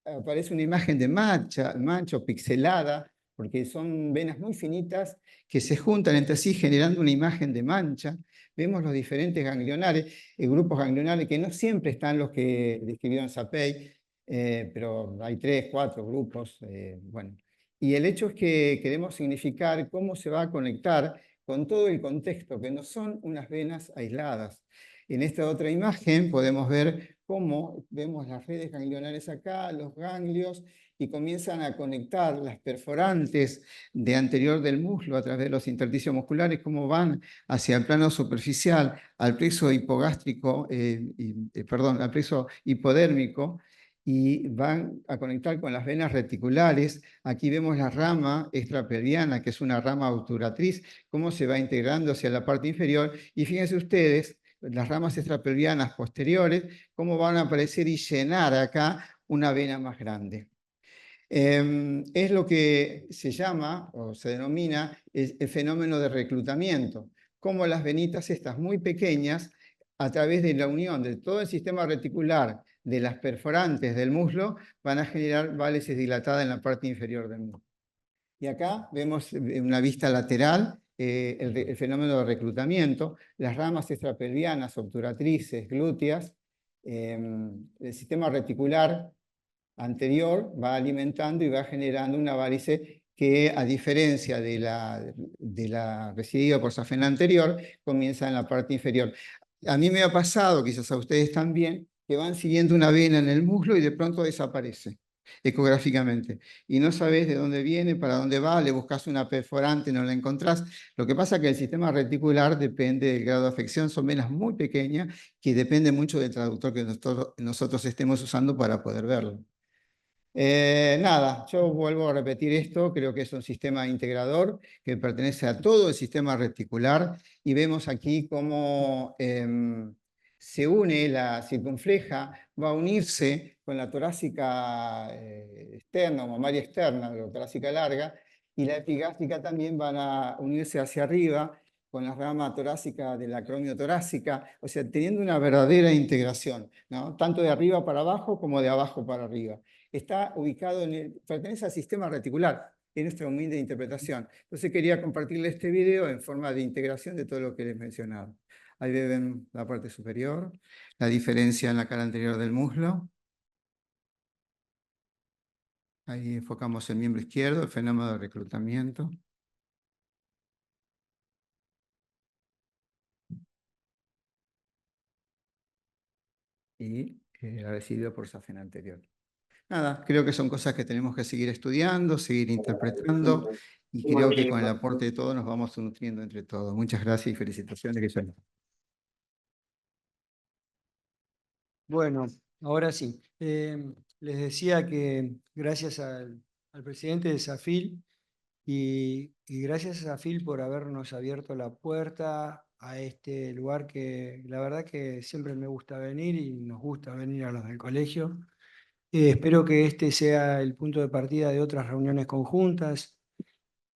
aparece una imagen de mancha o pixelada, porque son venas muy finitas que se juntan entre sí generando una imagen de mancha. Vemos los diferentes ganglionares, grupos ganglionares que no siempre están los que describieron Sapey, pero hay 3, 4 grupos. Bueno. Y el hecho es que queremos significar cómo se va a conectar con todo el contexto, que no son unas venas aisladas. En esta otra imagen podemos ver cómo vemos las redes ganglionares acá, los ganglios, y comienzan a conectar las perforantes de anterior del muslo a través de los intersticios musculares, cómo van hacia el plano superficial, al plexo hipogástrico, al plexo hipodérmico, y van a conectar con las venas reticulares. Aquí vemos la rama extrapelviana, que es una rama obturatriz, cómo se va integrando hacia la parte inferior, y fíjense ustedes, las ramas extrapelvianas posteriores, cómo van a aparecer y llenar acá una vena más grande. Es lo que se llama, o se denomina, el fenómeno de reclutamiento, como las venitas estas muy pequeñas a través de la unión de todo el sistema reticular de las perforantes del muslo, van a generar válices dilatadas en la parte inferior del muslo. Y acá vemos en una vista lateral el fenómeno de reclutamiento, las ramas extrapelvianas, obturatrices, glúteas, el sistema reticular anterior va alimentando y va generando una varice que, a diferencia de la recidiva por safena anterior, comienza en la parte inferior. A mí me ha pasado, quizás a ustedes también, que van siguiendo una vena en el muslo y de pronto desaparece ecográficamente. Y no sabes de dónde viene, para dónde va, le buscas una perforante, no la encontrás. Lo que pasa es que el sistema reticular depende del grado de afección, son venas muy pequeñas que depende mucho del traductor que nosotros estemos usando para poder verlo. Nada, yo vuelvo a repetir esto, creo que es un sistema integrador que pertenece a todo el sistema reticular y vemos aquí cómo se une la circunfleja, va a unirse con la torácica externa o mamaria externa, la torácica larga, y la epigástrica también van a unirse hacia arriba con la rama torácica de la acromio torácica, o sea, teniendo una verdadera integración, ¿no? Tanto de arriba para abajo como de abajo para arriba. Está ubicado pertenece al sistema reticular, en nuestra humilde interpretación. Entonces quería compartirles este video en forma de integración de todo lo que les he mencionado. Ahí ven la parte superior, la diferencia en la cara anterior del muslo. Ahí enfocamos el miembro izquierdo, el fenómeno de reclutamiento. Y recibido por safena anterior. Nada, creo que son cosas que tenemos que seguir estudiando, seguir interpretando, y creo que con el aporte de todos nos vamos nutriendo entre todos. Muchas gracias y felicitaciones. Que suene. Bueno, ahora sí. Les decía que gracias al presidente de SAFIL y gracias a SAFIL por habernos abierto la puerta a este lugar que la verdad que siempre me gusta venir y nos gusta venir a los del colegio. Espero que este sea el punto de partida de otras reuniones conjuntas,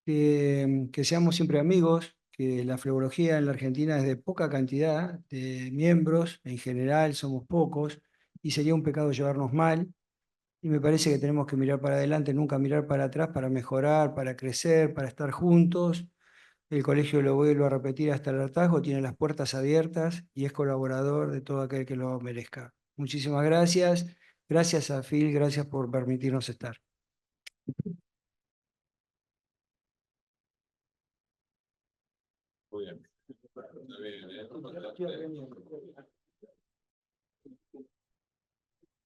que seamos siempre amigos, que la flebología en la Argentina es de poca cantidad de miembros, en general somos pocos, y sería un pecado llevarnos mal, y me parece que tenemos que mirar para adelante, nunca mirar para atrás para mejorar, para crecer, para estar juntos. El colegio, lo vuelvo a repetir hasta el hartazgo, tiene las puertas abiertas y es colaborador de todo aquel que lo merezca. Muchísimas gracias. Gracias a Phil, gracias por permitirnos estar. Muy bien. Está bien, ¿eh?